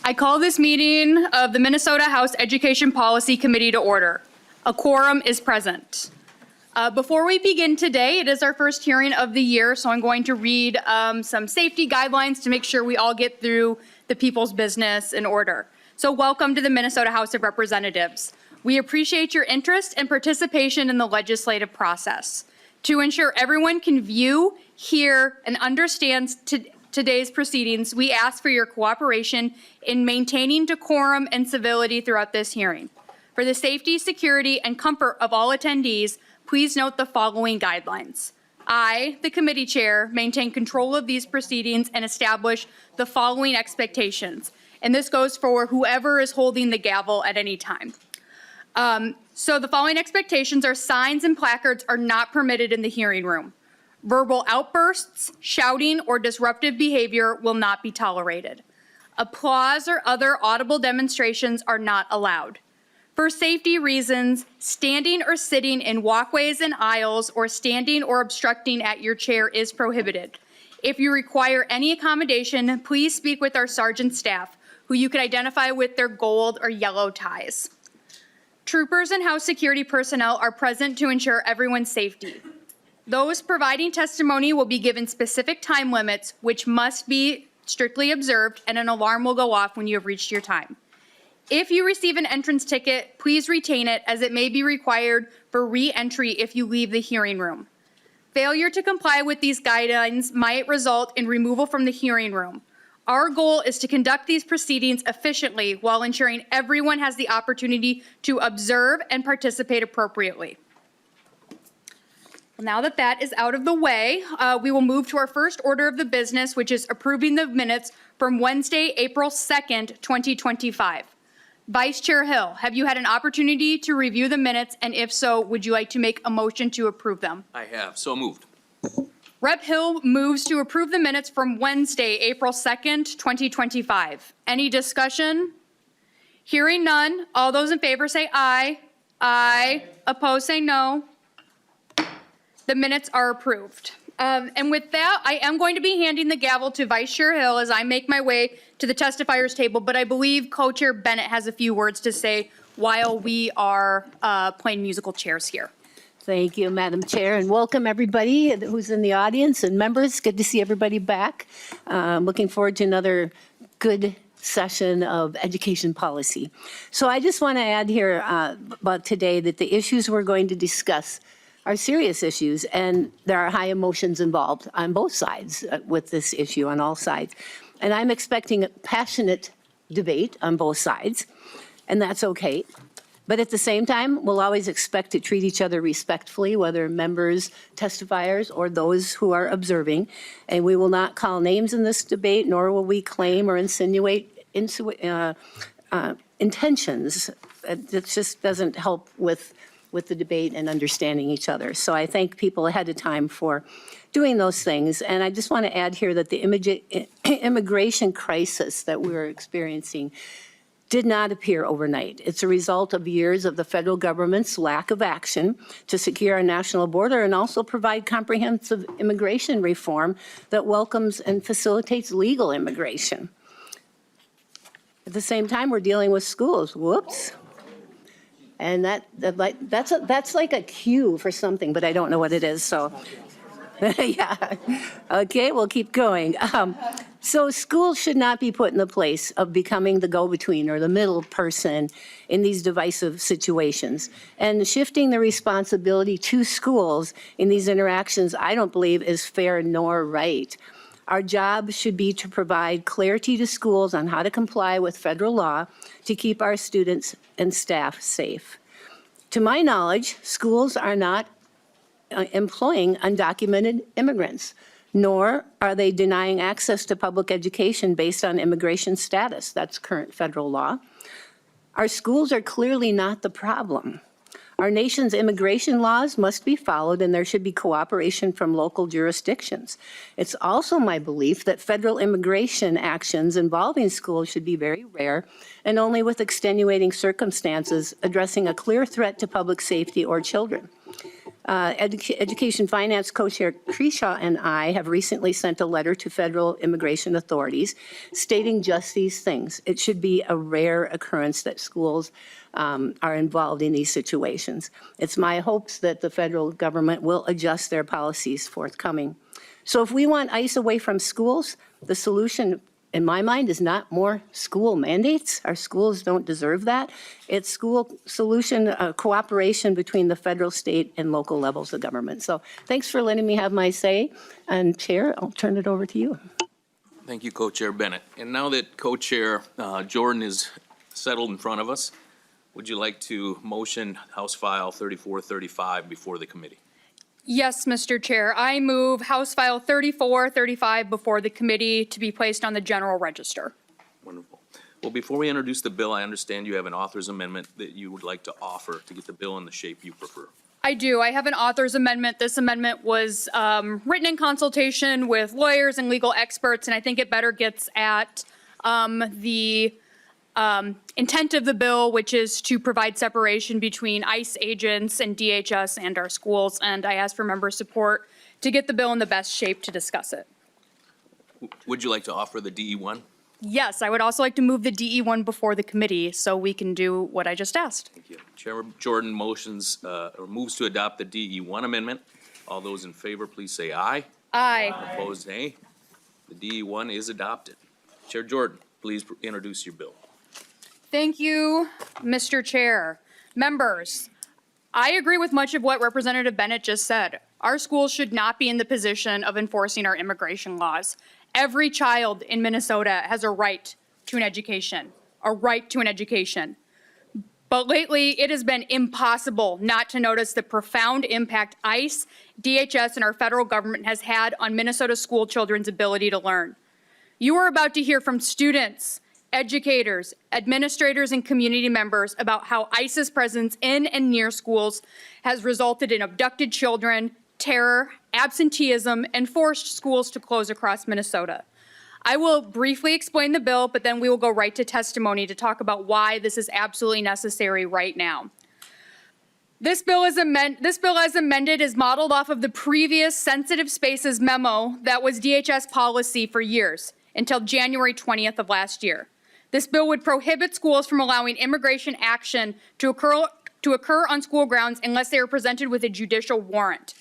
I call this meeting of the Minnesota House Education Policy Committee to order. A quorum is present. Before we begin today, it is our first hearing of the year, so I'm going to read some safety guidelines to make sure we all get through the people's business in order. So welcome to the Minnesota House of Representatives. We appreciate your interest and participation in the legislative process. To ensure everyone can view, hear, and understand today's proceedings, we ask for your cooperation in maintaining decorum and civility throughout this hearing. For the safety, security, and comfort of all attendees, please note the following guidelines. I, the committee chair, maintain control of these proceedings and establish the following expectations. And this goes for whoever is holding the gavel at any time. So the following expectations are signs and placards are not permitted in the hearing room. Verbal outbursts, shouting, or disruptive behavior will not be tolerated. Applause or other audible demonstrations are not allowed. For safety reasons, standing or sitting in walkways and aisles or standing or obstructing at your chair is prohibited. If you require any accommodation, please speak with our sergeant staff, who you can identify with their gold or yellow ties. Troopers and House security personnel are present to ensure everyone's safety. Those providing testimony will be given specific time limits, which must be strictly observed, and an alarm will go off when you have reached your time. If you receive an entrance ticket, please retain it, as it may be required for re-entry if you leave the hearing room. Failure to comply with these guidelines might result in removal from the hearing room. Our goal is to conduct these proceedings efficiently while ensuring everyone has the opportunity to observe and participate appropriately. Well, now that that is out of the way, we will move to our first order of the business, which is approving the minutes from Wednesday, April 2nd, 2025. Vice Chair Hill, have you had an opportunity to review the minutes, and if so, would you like to make a motion to approve them? I have, so moved. Rep. Hill moves to approve the minutes from Wednesday, April 2nd, 2025. Any discussion? Hearing none, all those in favor say aye. Aye. Opposed say no. The minutes are approved. And with that, I am going to be handing the gavel to Vice Chair Hill as I make my way to the testifiers table, but I believe Co-Chair Bennett has a few words to say while we are playing musical chairs here. Thank you, Madam Chair, and welcome everybody who's in the audience and members. Good to see everybody back. Looking forward to another good session of education policy. So I just want to add here about today that the issues we're going to discuss are serious issues, and there are high emotions involved on both sides with this issue, on all sides. And I'm expecting a passionate debate on both sides, and that's okay. But at the same time, we'll always expect to treat each other respectfully, whether members, testifiers, or those who are observing. And we will not call names in this debate, nor will we claim or insinuate intentions. It just doesn't help with the debate and understanding each other. So I thank people ahead of time for doing those things. And I just want to add here that the immigration crisis that we're experiencing did not appear overnight. It's a result of years of the federal government's lack of action to secure our national border and also provide comprehensive immigration reform that welcomes and facilitates legal immigration. At the same time, we're dealing with schools. Whoops. And that's like a cue for something, but I don't know what it is, so. Yeah, okay, we'll keep going. So schools should not be put in the place of becoming the go-between or the middle person in these divisive situations. And shifting the responsibility to schools in these interactions, I don't believe is fair nor right. Our job should be to provide clarity to schools on how to comply with federal law to keep our students and staff safe. To my knowledge, schools are not employing undocumented immigrants, nor are they denying access to public education based on immigration status. That's current federal law. Our schools are clearly not the problem. Our nation's immigration laws must be followed, and there should be cooperation from local jurisdictions. It's also my belief that federal immigration actions involving schools should be very rare and only with extenuating circumstances addressing a clear threat to public safety or children. Education Finance Co-Chair Creshaw and I have recently sent a letter to federal immigration authorities stating just these things. It should be a rare occurrence that schools are involved in these situations. It's my hopes that the federal government will adjust their policies forthcoming. So if we want ICE away from schools, the solution in my mind is not more school mandates. Our schools don't deserve that. It's school solution cooperation between the federal, state, and local levels of government. So thanks for letting me have my say. And Chair, I'll turn it over to you. Thank you, Co-Chair Bennett. And now that Co-Chair Jordan is settled in front of us, would you like to motion House File 3435 before the committee? Yes, Mr. Chair. I move House File 3435 before the committee to be placed on the general register. Wonderful. Well, before we introduce the bill, I understand you have an author's amendment that you would like to offer to get the bill in the shape you prefer. I do. I have an author's amendment. This amendment was written in consultation with lawyers and legal experts, and I think it better gets at the intent of the bill, which is to provide separation between ICE agents and DHS and our schools. And I ask for member support to get the bill in the best shape to discuss it. Would you like to offer the DE1? Yes, I would also like to move the DE1 before the committee so we can do what I just asked. Thank you. Chair Jordan motions or moves to adopt the DE1 amendment. All those in favor, please say aye. Aye. Opposed, nay. The DE1 is adopted. Chair Jordan, please introduce your bill. Thank you, Mr. Chair. Members, I agree with much of what Representative Bennett just said. Our schools should not be in the position of enforcing our immigration laws. Every child in Minnesota has a right to an education, But lately, it has been impossible not to notice the profound impact ICE, DHS, and our federal government has had on Minnesota school children's ability to learn. You are about to hear from students, educators, administrators, and community members about how ICE's presence in and near schools has resulted in abducted children, terror, absenteeism, and forced schools to close across Minnesota. I will briefly explain the bill, but then we will go right to testimony to talk about why this is absolutely necessary right now. This bill as amended is modeled off of the previous sensitive spaces memo that was DHS policy for years until January 20th of last year. This bill would prohibit schools from allowing immigration action to occur on school grounds unless they are presented with a judicial warrant.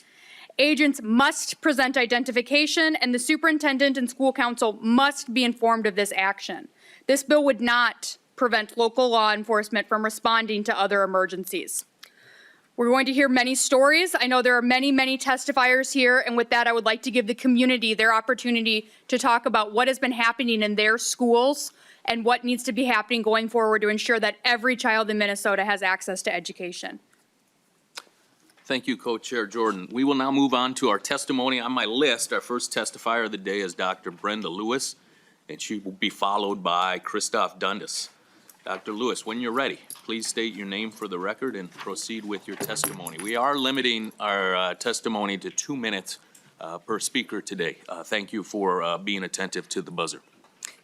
Agents must present identification, and the superintendent and school council must be informed of this action. This bill would not prevent local law enforcement from responding to other emergencies. We're going to hear many stories. I know there are many, many testifiers here, and with that, I would like to give the community their opportunity to talk about what has been happening in their schools and what needs to be happening going forward to ensure that every child in Minnesota has access to education. Thank you, Co-Chair Jordan. We will now move on to our testimony. On my list, our first testifier of the day is Dr. Brenda Lewis, and she will be followed by Christoph Dundas. Dr. Lewis, when you're ready, please state your name for the record and proceed with your testimony. We are limiting our testimony to 2 minutes per speaker today. Thank you for being attentive to the buzzer.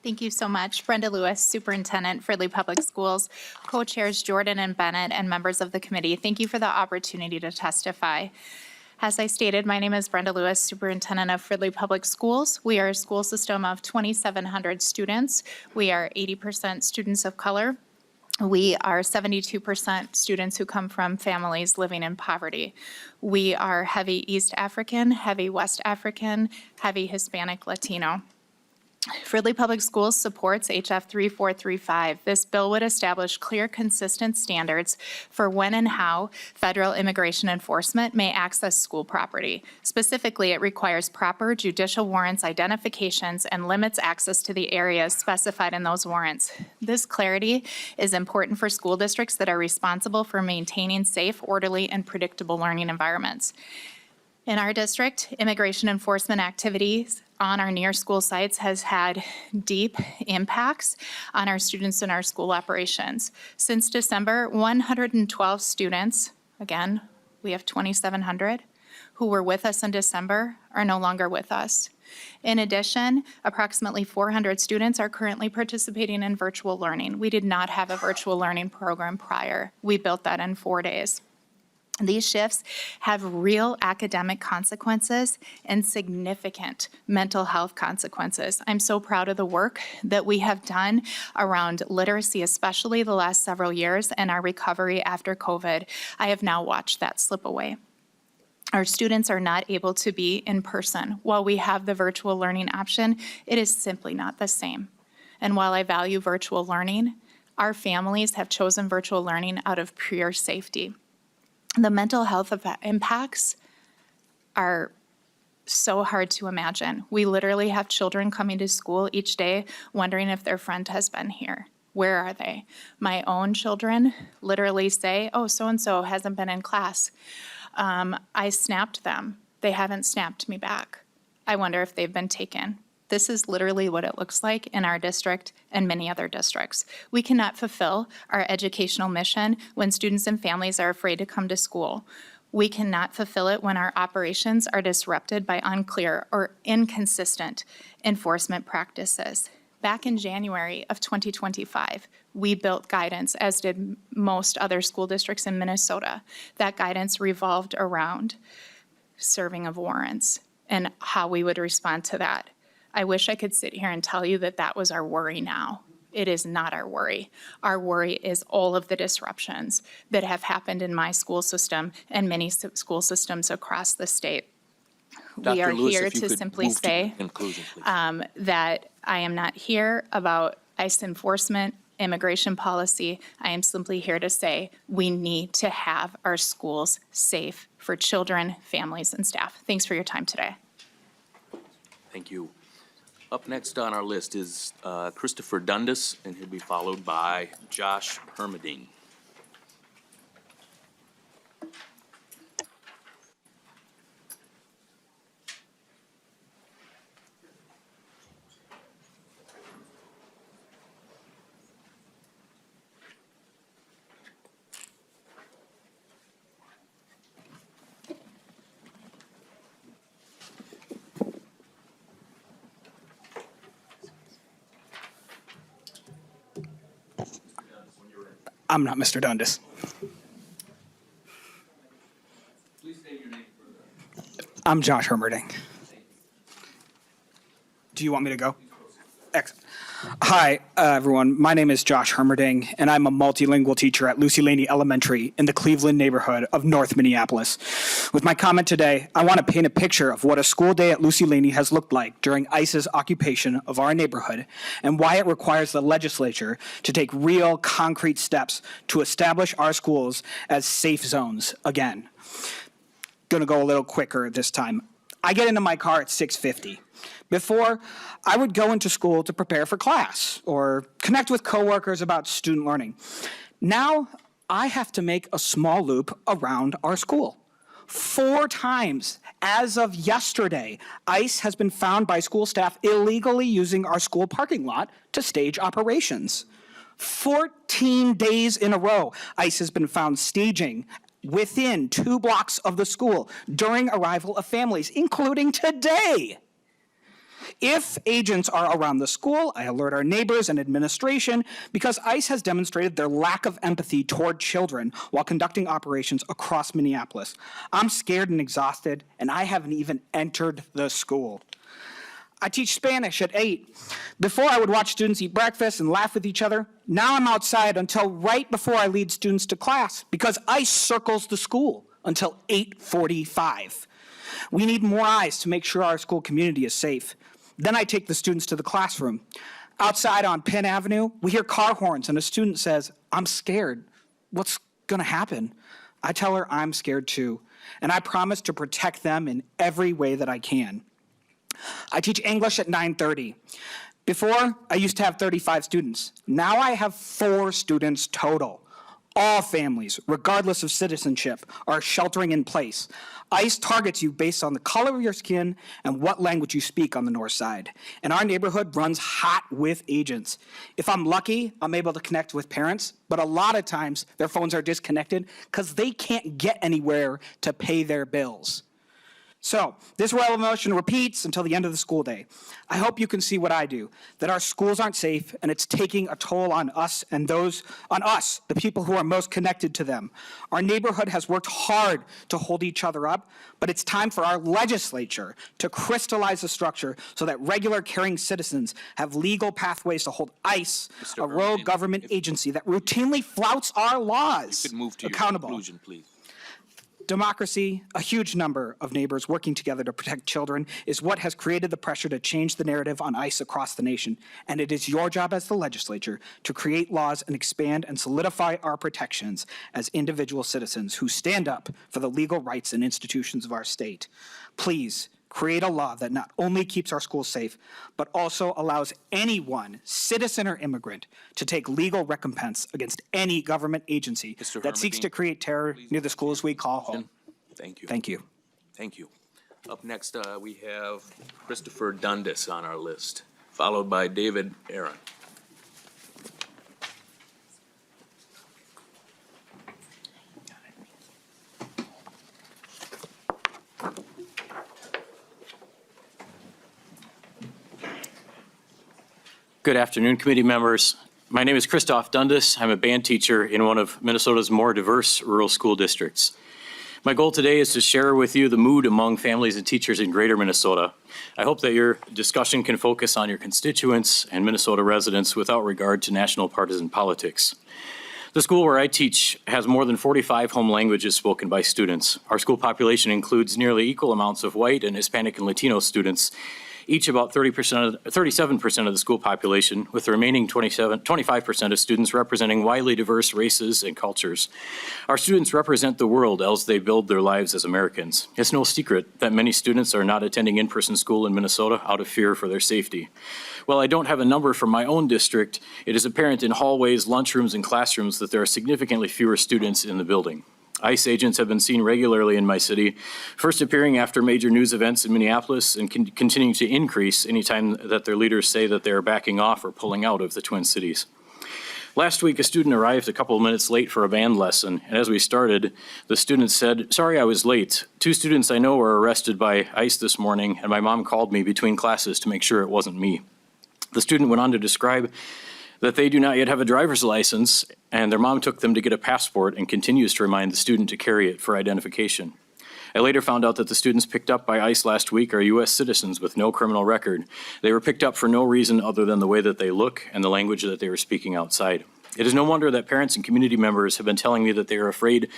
Thank you so much. Brenda Lewis, Superintendent, Fridley Public Schools, Co-Chairs Jordan and Bennett, and members of the committee. Thank you for the opportunity to testify. As I stated, my name is Brenda Lewis, Superintendent of Fridley Public Schools. We are a school system of 2,700 students. We are 80% students of color. We are 72% students who come from families living in poverty. We are heavy East African, heavy West African, heavy Hispanic Latino. Fridley Public Schools supports HF 3435. This bill would establish clear, consistent standards for when and how federal immigration enforcement may access school property. Specifically, it requires proper judicial warrants, identifications, and limits access to the areas specified in those warrants. This clarity is important for school districts that are responsible for maintaining safe, orderly, and predictable learning environments. In our district, immigration enforcement activities on our near school sites has had deep impacts on our students and our school operations. Since December, 112 students, again, we have 2,700, who were with us in December are no longer with us. In addition, approximately 400 students are currently participating in virtual learning. We did not have a virtual learning program prior. We built that in 4 days. These shifts have real academic consequences and significant mental health consequences. I'm so proud of the work that we have done around literacy, especially the last several years, and our recovery after COVID. I have now watched that slip away. Our students are not able to be in person. While we have the virtual learning option, it is simply not the same. And while I value virtual learning, our families have chosen virtual learning out of pure safety. The mental health impacts are so hard to imagine. We literally have children coming to school each day wondering if their friend has been here. Where are they? My own children literally say, oh, so-and-so hasn't been in class. I snapped them. They haven't snapped me back. I wonder if they've been taken. This is literally what it looks like in our district and many other districts. We cannot fulfill our educational mission when students and families are afraid to come to school. We cannot fulfill it when our operations are disrupted by unclear or inconsistent enforcement practices. Back in January of 2025, we built guidance, as did most other school districts in Minnesota. That guidance revolved around serving of warrants and how we would respond to that. I wish I could sit here and tell you that that was our worry now. It is not our worry. Our worry is all of the disruptions that have happened in my school system and many school systems across the state. We are Dr. Lewis, here if you to could simply move to say conclusion, please. that I am not here about ICE enforcement, immigration policy. I am simply here to say we need to have our schools safe for children, families, and staff. Thanks for your time today. Thank you. Up next on our list is Christopher Dundas, and he'll be followed by Josh Hermeding. I'm not Mr. Dundas. Please state your name for the... I'm Josh Hermerding. Do you want me to go? Excellent. Hi, everyone. My name is Josh Hermerding, and I'm a multilingual teacher at Lucy Laney Elementary in the Cleveland neighborhood of North Minneapolis. With my comment today, I want to paint a picture of what a school day at Lucy Laney has looked like during ICE's occupation of our neighborhood and why it requires the legislature to take real, concrete steps to establish our schools as safe zones again. Going to go a little quicker this time. I get into my car at 6:50. Before, I would go into school to prepare for class or connect with coworkers about student learning. Now, I have to make a small loop around our school. 4 times as of yesterday, ICE has been found by school staff illegally using our school parking lot to stage operations. 14 days in a row, ICE has been found staging within 2 blocks of the school during arrival of families, including today. If agents are around the school, I alert our neighbors and administration because ICE has demonstrated their lack of empathy toward children while conducting operations across Minneapolis. I'm scared and exhausted, and I haven't even entered the school. I teach Spanish at 8. Before, I would watch students eat breakfast and laugh with each other. Now I'm outside until right before I lead students to class because ICE circles the school until 8:45. We need more eyes to make sure our school community is safe. Then I take the students to the classroom. Outside on Penn Avenue, we hear car horns and a student says, "I'm scared. What's gonna happen?" I tell her I'm scared too, and I promise to protect them in every way that I can. I teach English at 9:30. Before, I used to have 35 students. Now I have 4 students total. All families, regardless of citizenship, are sheltering in place. ICE targets you based on the color of your skin and what language you speak on the north side. And our neighborhood runs hot with agents. If I'm lucky, I'm able to connect with parents, but a lot of times their phones are disconnected because they can't get anywhere to pay their bills. So this royal motion repeats until the end of the school day. I hope you can see what I do, that our schools aren't safe and it's taking a toll on us and the people who are most connected to them. Our neighborhood has worked hard to hold each other up, but it's time for our legislature to crystallize the structure so that regular caring citizens have legal pathways to hold ICE, Mr. a rogue Herndon, government agency that routinely flouts our laws, You could move to your accountable. conclusion, please. Democracy, a huge number of neighbors working together to protect children, is what has created the pressure to change the narrative on ICE across the nation. And it is your job as the legislature to create laws and expand and solidify our protections as individual citizens who stand up for the legal rights and institutions of our state. Please create a law that not only keeps our schools safe, but also allows anyone, citizen or immigrant, to take legal recompense against any government agency Mr. that seeks Hermodine, to create terror near the schools we call home. Thank you. Thank you. Thank you. Up next, we have Christopher Dundas on our list, followed by David Aaron. Good afternoon, committee members. My name is Christoph Dundas. I'm a band teacher in one of Minnesota's more diverse rural school districts. My goal today is to share with you the mood among families and teachers in greater Minnesota. I hope that your discussion can focus on your constituents and Minnesota residents without regard to national partisan politics. The school where I teach has more than 45 home languages spoken by students. Our school population includes nearly equal amounts of white and Hispanic and Latino students, each about 37% of the school population, with the remaining 25% of students representing widely diverse races and cultures. Our students represent the world as they build their lives as Americans. It's no secret that many students are not attending in-person school in Minnesota out of fear for their safety. While I don't have a number from my own district, it is apparent in hallways, lunchrooms, and classrooms that there are significantly fewer students in the building. ICE agents have been seen regularly in my city, first appearing after major news events in Minneapolis and continuing to increase anytime that their leaders say that they are backing off or pulling out of the Twin Cities. Last week, a student arrived a couple of minutes late for a band lesson, and as we started, the student said, "Sorry I was late. 2 students I know were arrested by ICE this morning, and my mom called me between classes to make sure it wasn't me." The student went on to describe that they do not yet have a driver's license, and their mom took them to get a passport and continues to remind the student to carry it for identification. I later found out that the students picked up by ICE last week are U.S. citizens with no criminal record. They were picked up for no reason other than the way that they look and the language that they were speaking outside. It is no wonder that parents and community members have been telling me that they are afraid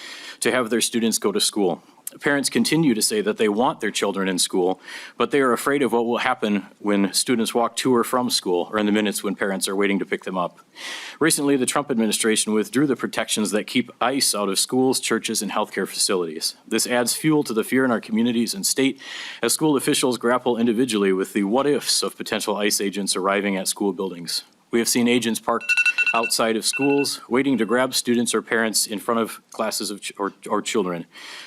to have their students go to school. Parents continue to say that they want their children in school, but they are afraid of what will happen when students walk to or from school or in the minutes when parents are waiting to pick them up. Recently, the Trump administration withdrew the protections that keep ICE out of schools, churches, and healthcare facilities. This adds fuel to the fear in our communities and state as school officials grapple individually with the what-ifs of potential ICE agents arriving at school buildings. We have seen agents parked outside of schools, waiting to grab students or parents in front of classes or children.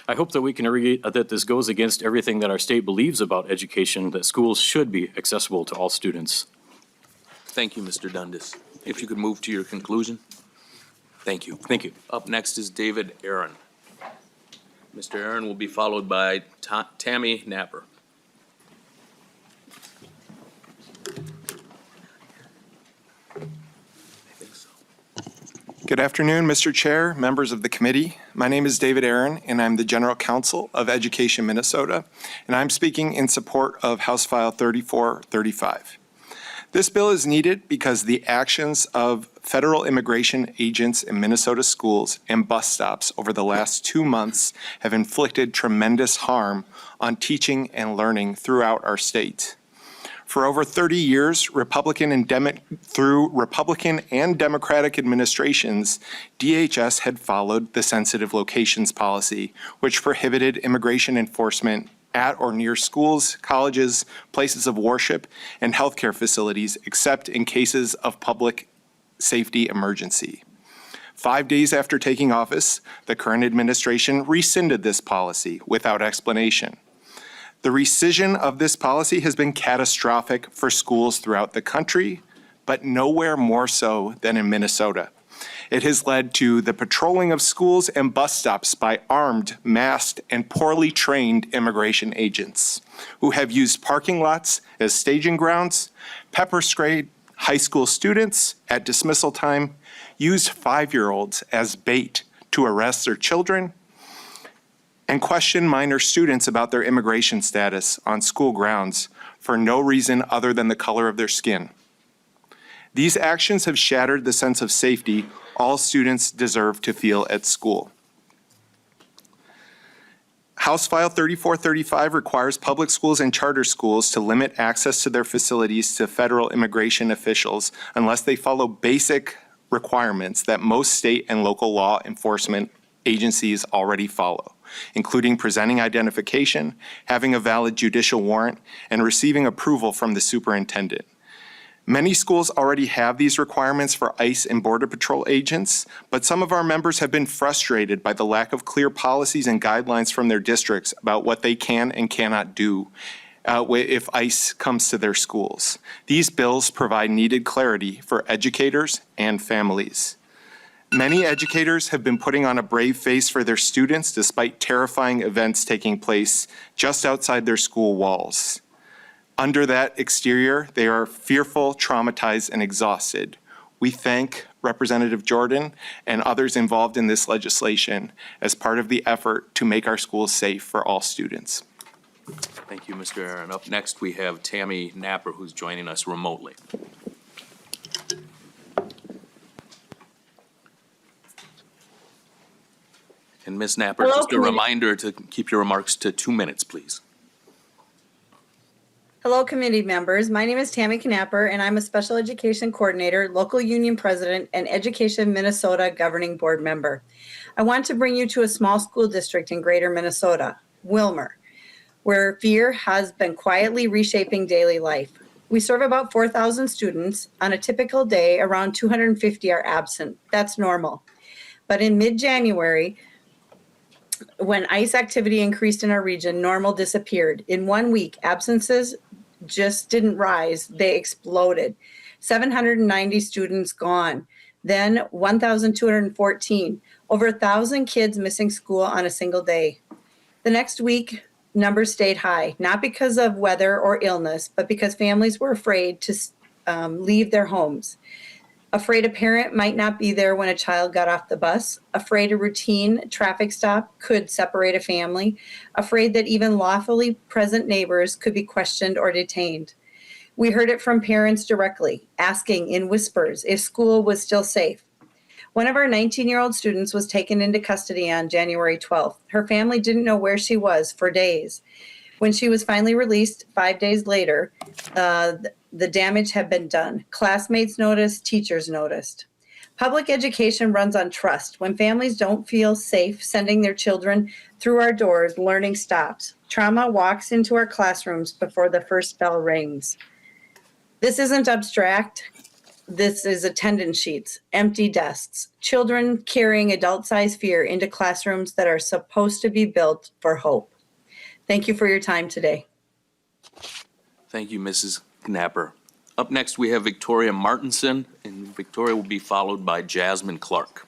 I hope that we can agree that this goes against everything that our state believes about education, that schools should be accessible to all students. Thank you, Mr. Dundas. If you could move to your conclusion. Thank you. Thank you. Up next is David Aaron. Mr. Aaron will be followed by Tammy Napper. Good afternoon, Mr. Chair, members of the committee. My name is David Aaron, and I'm the General Counsel of Education Minnesota, and I'm speaking in support of House File 3435. This bill is needed because the actions of federal immigration agents in Minnesota schools and bus stops over the last 2 months have inflicted tremendous harm on teaching and learning throughout our state. For over 30 years, through Republican and Democratic administrations, DHS had followed the sensitive locations policy, which prohibited immigration enforcement at or near schools, colleges, places of worship, and healthcare facilities, except in cases of public safety emergency. 5 days after taking office, the current administration rescinded this policy without explanation. The rescission of this policy has been catastrophic for schools throughout the country, but nowhere more so than in Minnesota. It has led to the patrolling of schools and bus stops by armed, masked, and poorly trained immigration agents who have used parking lots as staging grounds, pepper sprayed high school students at dismissal time, used 5-year-olds as bait to arrest their children, and questioned minor students about their immigration status on school grounds for no reason other than the color of their skin. These actions have shattered the sense of safety all students deserve to feel at school. House File 3435 requires public schools and charter schools to limit access to their facilities to federal immigration officials unless they follow basic requirements that most state and local law enforcement agencies already follow, including presenting identification, having a valid judicial warrant, and receiving approval from the superintendent. Many schools already have these requirements for ICE and Border Patrol agents, but some of our members have been frustrated by the lack of clear policies and guidelines from their districts about what they can and cannot do if ICE comes to their schools. These bills provide needed clarity for educators and families. Many educators have been putting on a brave face for their students despite terrifying events taking place just outside their school walls. Under that exterior, they are fearful, traumatized, and exhausted. We thank Representative Jordan and others involved in this legislation as part of the effort to make our schools safe for all students. Thank you, Mr. Aaron. Up next, we have Tammy Napper, who's joining us remotely. And Ms. Napper, Hello, just a reminder to keep your remarks to 2 minutes, please. Hello, committee members. My name is Tammy Knapper, and I'm a special education coordinator, local union president, and Education Minnesota governing board member. I want to bring you to a small school district in greater Minnesota, Willmar, where fear has been quietly reshaping daily life. We serve about 4,000 students. On a typical day, around 250 are absent. That's normal. But in mid-January, when ICE activity increased in our region, normal disappeared. In 1 week, absences just didn't rise, they exploded. 790 students gone, then 1,214, over 1,000 kids missing school on a single day. The next week, numbers stayed high, not because of weather or illness, but because families were afraid to leave their homes. Afraid a parent might not be there when a child got off the bus, afraid a routine traffic stop could separate a family, afraid that even lawfully present neighbors could be questioned or detained. We heard it from parents directly, asking in whispers if school was still safe. One of our 19-year-old students was taken into custody on January 12th. Her family didn't know where she was for days. When she was finally released 5 days later, the damage had been done. Classmates noticed, teachers noticed. Public education runs on trust. When families don't feel safe sending their children through our doors, learning stops. Trauma walks into our classrooms before the first bell rings. This isn't abstract. This is attendance sheets, empty desks, children carrying adult-sized fear into classrooms that are supposed to be built for hope. Thank you for your time today. Thank you, Mrs. Knapper. Up next, we have Victoria Martinson, and Victoria will be followed by Jasmine Clark.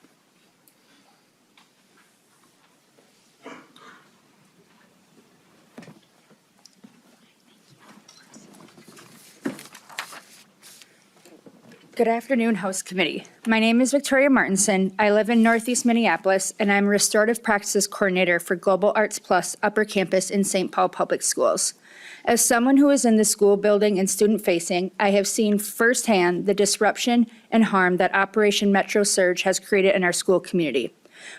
Good afternoon, House Committee. My name is Victoria Martinson. I live in Northeast Minneapolis, and I'm a Restorative Practices Coordinator for Global Arts Plus Upper Campus in St. Paul Public Schools. As someone who is in the school building and student-facing, I have seen firsthand the disruption and harm that Operation Metro Surge has created in our school community.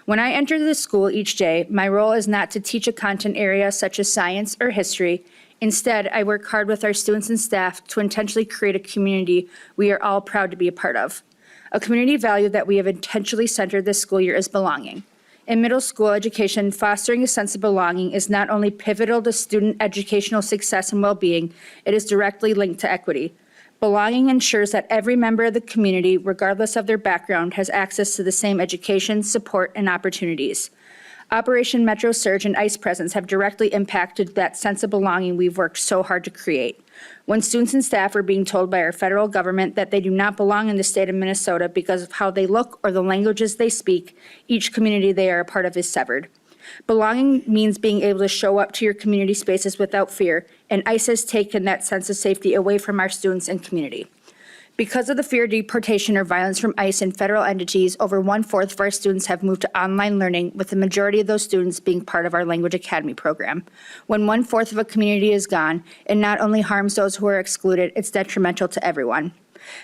When I enter the school each day, my role is not to teach a content area such as science or history. Instead, I work hard with our students and staff to intentionally create a community we are all proud to be a part of. A community value that we have intentionally centered this school year is belonging. In middle school education, fostering a sense of belonging is not only pivotal to student educational success and well-being, it is directly linked to equity. Belonging ensures that every member of the community, regardless of their background, has access to the same education, support, and opportunities. Operation Metro Surge and ICE presence have directly impacted that sense of belonging we've worked so hard to create. When students and staff are being told by our federal government that they do not belong in the state of Minnesota because of how they look or the languages they speak, each community they are a part of is severed. Belonging means being able to show up to your community spaces without fear, and ICE has taken that sense of safety away from our students and community. Because of the fear of deportation or violence from ICE and federal entities, over 1/4 of our students have moved to online learning, with the majority of those students being part of our Language Academy program. When 1/4 of a community is gone, it not only harms those who are excluded, it's detrimental to everyone.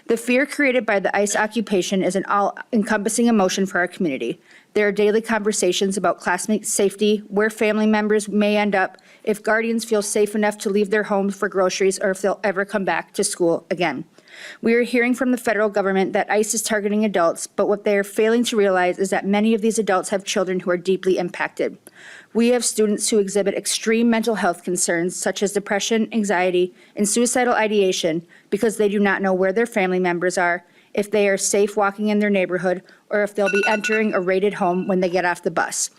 The fear created by the ICE occupation is an all-encompassing emotion for our community. There are daily conversations about classmate safety, where family members may end up, if guardians feel safe enough to leave their homes for groceries, or if they'll ever come back to school again. We are hearing from the federal government that ICE is targeting adults, but what they are failing to realize is that many of these adults have children who are deeply impacted. We have students who exhibit extreme mental health concerns such as depression, anxiety, and suicidal ideation because they do not know where their family members are, if they are safe walking in their neighborhood, or if they'll be entering a raided home when they get off the bus.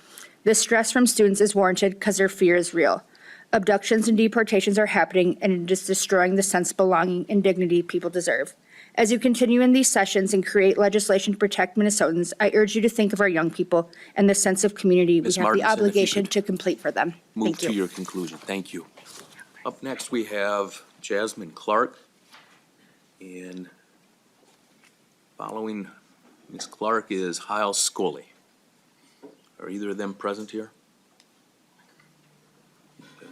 The stress from students is warranted because their fear is real. Abductions and deportations are happening, and it is destroying the sense of belonging and dignity people deserve. As you continue in these sessions and create legislation to protect Minnesotans, I urge you to think of our young people and the sense of community we Ms. have Martinson, the if you obligation could to complete for them. Move Thank to you. your conclusion. Thank you. Up next, we have Jasmine Clark. And following Ms. Clark is Hyle Scully. Are either of them present here? Okay.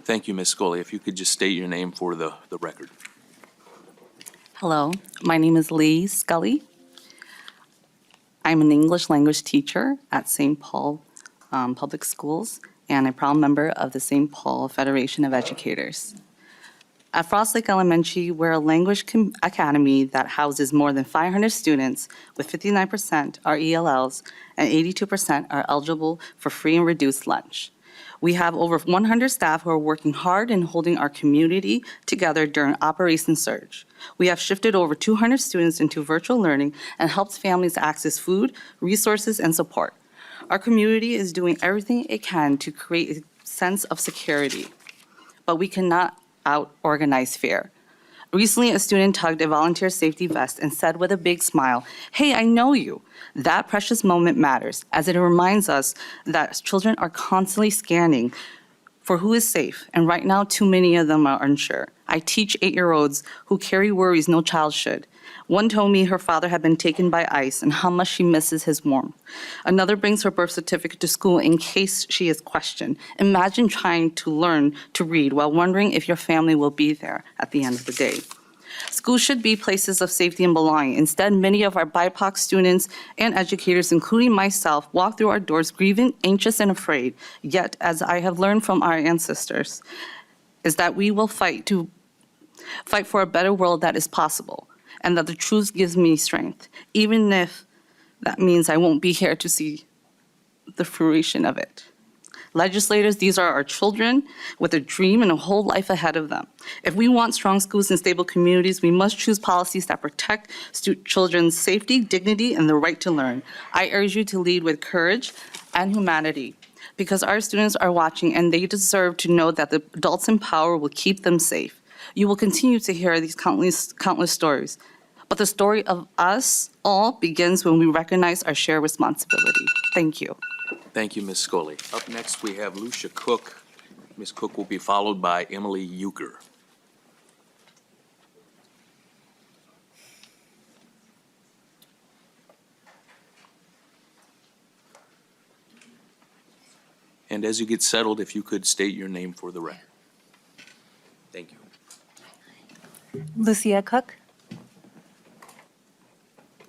Thank you, Ms. Scully. If you could just state your name for the record. Hello, my name is Lee Scully. I'm an English language teacher at St. Paul Public Schools and a proud member of the St. Paul Federation of Educators. At Frost Lake Elementary, we're a language academy that houses more than 500 students, with 59% are ELLs and 82% are eligible for free and reduced lunch. We have over 100 staff who are working hard in holding our community together during Operation Surge. We have shifted over 200 students into virtual learning and helped families access food, resources, and support. Our community is doing everything it can to create a sense of security, but we cannot out-organize fear. Recently, a student tugged a volunteer safety vest and said with a big smile, "Hey, I know you." That precious moment matters, as it reminds us that children are constantly scanning for who is safe, and right now, too many of them are unsure. I teach 8-year-olds who carry worries no child should. One told me her father had been taken by ICE and how much she misses his warmth. Another brings her birth certificate to school in case she is questioned. Imagine trying to learn to read while wondering if your family will be there at the end of the day. Schools should be places of safety and belonging. Instead, many of our BIPOC students and educators, including myself, walk through our doors grieving, anxious, and afraid. Yet, as I have learned from our ancestors, is that we will fight for a better world that is possible, and that the truth gives me strength, even if that means I won't be here to see the fruition of it. Legislators, these are our children with a dream and a whole life ahead of them. If we want strong schools and stable communities, we must choose policies that protect children's safety, dignity, and the right to learn. I urge you to lead with courage and humanity, because our students are watching and they deserve to know that the adults in power will keep them safe. You will continue to hear these countless stories, but the story of us all begins when we recognize our shared responsibility. Thank you. Thank you, Ms. Scully. Up next, we have Lucia Cook. Ms. Cook will be followed by Emily Euchre. And as you get settled, if you could state your name for the record. Thank you. Lucia Cook.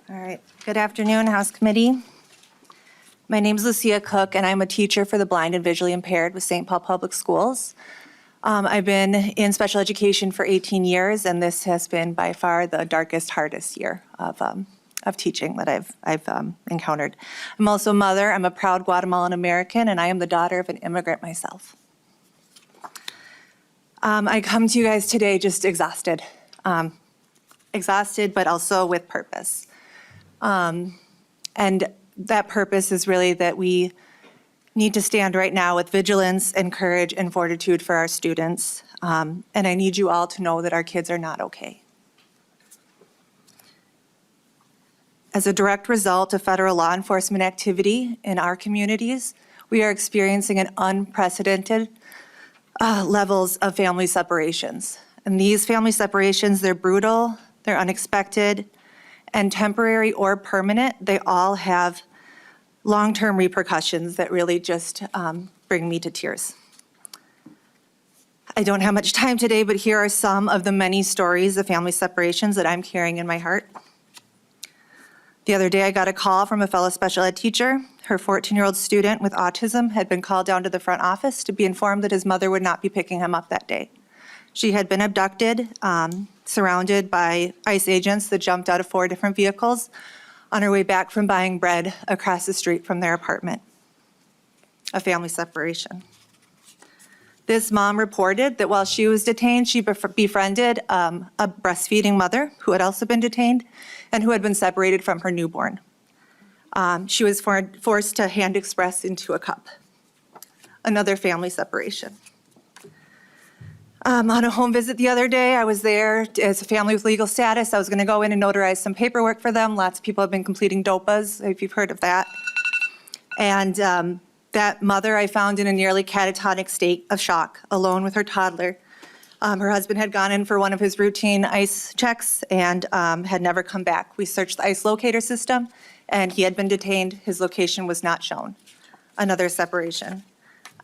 All right. Good afternoon, House Committee. My name is Lucia Cook, and I'm a teacher for the blind and visually impaired with St. Paul Public Schools. I've been in special education for 18 years, and this has been by far the darkest, hardest year of teaching that I've encountered. I'm also a mother. I'm a proud Guatemalan American, and I am the daughter of an immigrant myself. I come to you guys today just exhausted. exhausted, but also with purpose. And that purpose is really that we need to stand right now with vigilance and courage and fortitude for our students. And I need you all to know that our kids are not okay. As a direct result of federal law enforcement activity in our communities, we are experiencing an unprecedented levels of family separations. And these family separations, they're brutal, they're unexpected, and temporary or permanent. They all have long-term repercussions that really just bring me to tears. I don't have much time today, but here are some of the many stories of family separations that I'm carrying in my heart. The other day, I got a call from a fellow special ed teacher. Her 14-year-old student with autism had been called down to the front office to be informed that his mother would not be picking him up that day. She had been abducted, surrounded by ICE agents that jumped out of 4 different vehicles on her way back from buying bread across the street from their apartment. A family separation. This mom reported that while she was detained, she befriended a breastfeeding mother who had also been detained and who had been separated from her newborn. She was forced to hand express into a cup. Another family separation. On a home visit the other day, I was there as a family with legal status. I was going to go in and notarize some paperwork for them. Lots of people have been completing DOPAs, if you've heard of that. And that mother I found in a nearly catatonic state of shock, alone with her toddler. Her husband had gone in for one of his routine ICE checks and had never come back. We searched the ICE locator system, and he had been detained. His location was not shown. Another separation.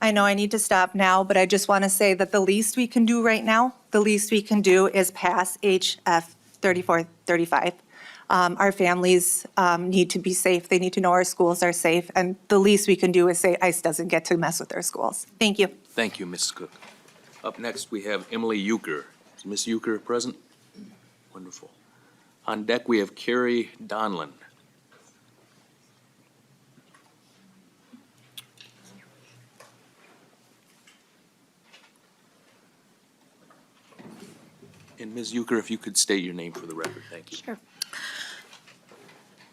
I know I need to stop now, but I just want to say that the least we can do right now, the least we can do is pass HF 3435. Our families need to be safe. They need to know our schools are safe. And the least we can do is say ICE doesn't get to mess with their schools. Thank you. Thank you, Mrs. Cook. Up next, we have Emily Euchre. Is Ms. Euchre present? Wonderful. On deck, we have Carrie Donlin. And Ms. Euchre, if you could state your name for the record, thank you. Sure.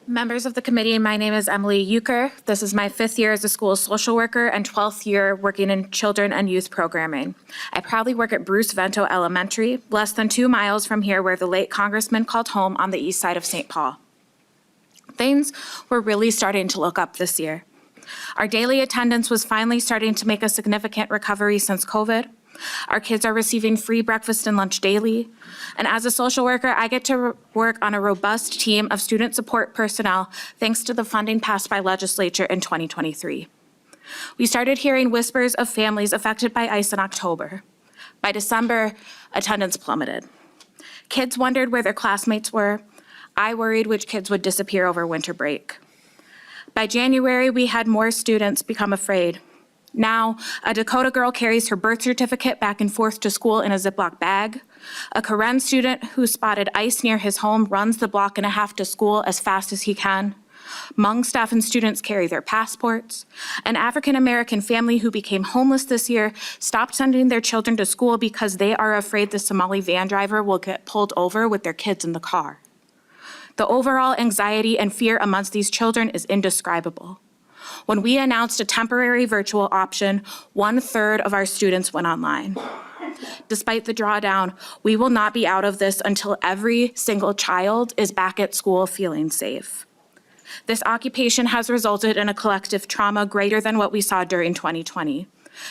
Members of the committee, my name is Emily Euchre. This is my 5th year as a school social worker and 12th year working in children and youth programming. I proudly work at Bruce Vento Elementary, less than 2 miles from here where the late congressman called home on the east side of St. Paul. Things were really starting to look up this year. Our daily attendance was finally starting to make a significant recovery since COVID. Our kids are receiving free breakfast and lunch daily. And as a social worker, I get to work on a robust team of student support personnel thanks to the funding passed by legislature in 2023. We started hearing whispers of families affected by ICE in October. By December, attendance plummeted. Kids wondered where their classmates were. I worried which kids would disappear over winter break. By January, we had more students become afraid. Now, a Dakota girl carries her birth certificate back and forth to school in a Ziploc bag. A Karen student who spotted ICE near his home runs the block and a half to school as fast as he can. Hmong staff and students carry their passports. An African-American family who became homeless this year stopped sending their children to school because they are afraid the Somali van driver will get pulled over with their kids in the car. The overall anxiety and fear amongst these children is indescribable. When we announced a temporary virtual option, 1/3 of our students went online. Despite the drawdown, we will not be out of this until every single child is back at school feeling safe. This occupation has resulted in a collective trauma greater than what we saw during 2020.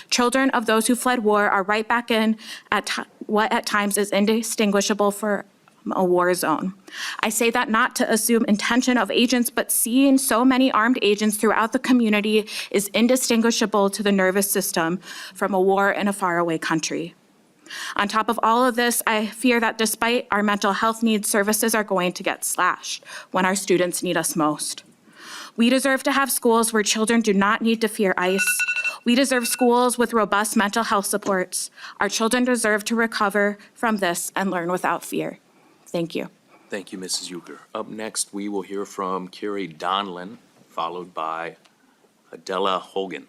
Children of those who fled war are right back in at what at times is indistinguishable from a war zone. I say that not to assume intention of agents, but seeing so many armed agents throughout the community is indistinguishable to the nervous system from a war in a faraway country. On top of all of this, I fear that despite our mental health needs, services are going to get slashed when our students need us most. We deserve to have schools where children do not need to fear ICE. We deserve schools with robust mental health supports. Our children deserve to recover from this and learn without fear. Thank you. Thank you, Mrs. Euchre. Up next, we will hear from Carrie Donlin, followed by Adela Hogan.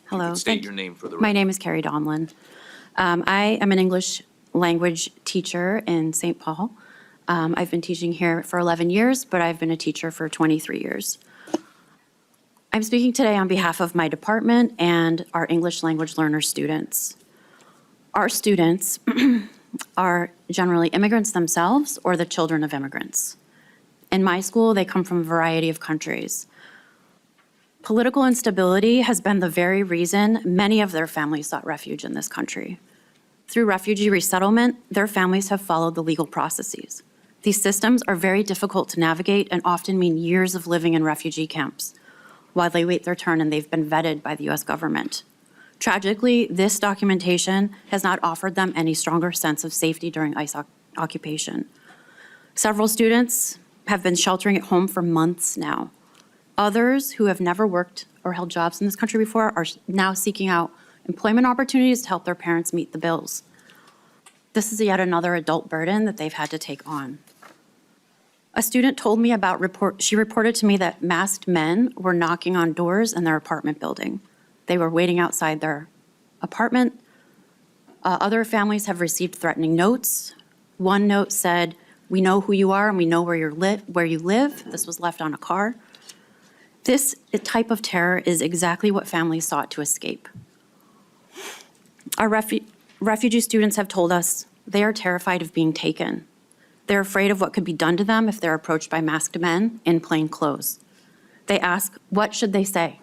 Hello. You can state your name for the record. My name is Carrie Donlin. I am an English language teacher in St. Paul. I've been teaching here for 11 years, but I've been a teacher for 23 years. I'm speaking today on behalf of my department and our English language learner students. Our students are generally immigrants themselves or the children of immigrants. In my school, they come from a variety of countries. Political instability has been the very reason many of their families sought refuge in this country. Through refugee resettlement, their families have followed the legal processes. These systems are very difficult to navigate and often mean years of living in refugee camps while they wait their turn and they've been vetted by the US government. Tragically, this documentation has not offered them any stronger sense of safety during ICE occupation. Several students have been sheltering at home for months now. Others who have never worked or held jobs in this country before are now seeking out employment opportunities to help their parents meet the bills. This is yet another adult burden that they've had to take on. A student told me she reported to me that masked men were knocking on doors in their apartment building. They were waiting outside their apartment. Other families have received threatening notes. One note said, "We know who you are and we know where you live." This was left on a car. This type of terror is exactly what families sought to escape. Our refugee students have told us they are terrified of being taken. They're afraid of what could be done to them if they're approached by masked men in plain clothes. They ask, what should they say?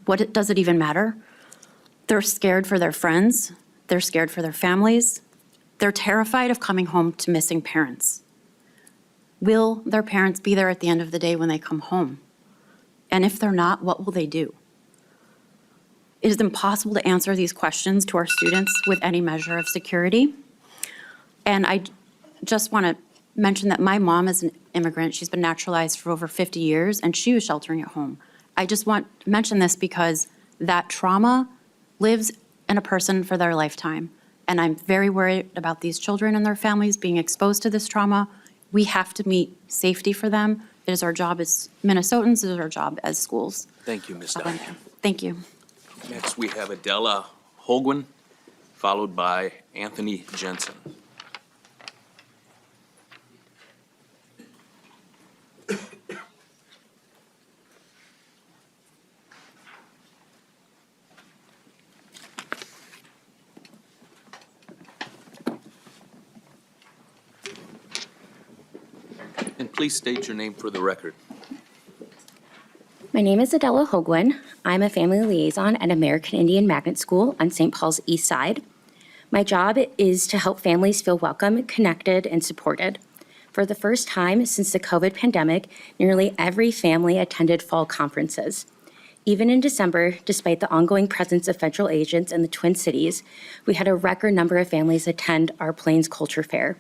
Does it even matter? They're scared for their friends. They're scared for their families. They're terrified of coming home to missing parents. Will their parents be there at the end of the day when they come home? And if they're not, what will they do? It is impossible to answer these questions to our students with any measure of security. And I just want to mention that my mom is an immigrant. She's been naturalized for over 50 years, and she was sheltering at home. I just want to mention this because that trauma lives in a person for their lifetime. And I'm very worried about these children and their families being exposed to this trauma. We have to meet safety for them. It is our job as Minnesotans, it is our job as schools. Thank you, Ms. Dunn. Thank you. Next, we have Adela Holguin, followed by Anthony Jensen. And please state your name for the record. My name is Adela Holguin. I'm a family liaison at American Indian Magnet School on St. Paul's East Side. My job is to help families feel welcome, connected, and supported. For the first time since the COVID pandemic, nearly every family attended fall conferences. Even in December, despite the ongoing presence of federal agents in the Twin Cities, we had a record number of families attend our Plains Culture Fair.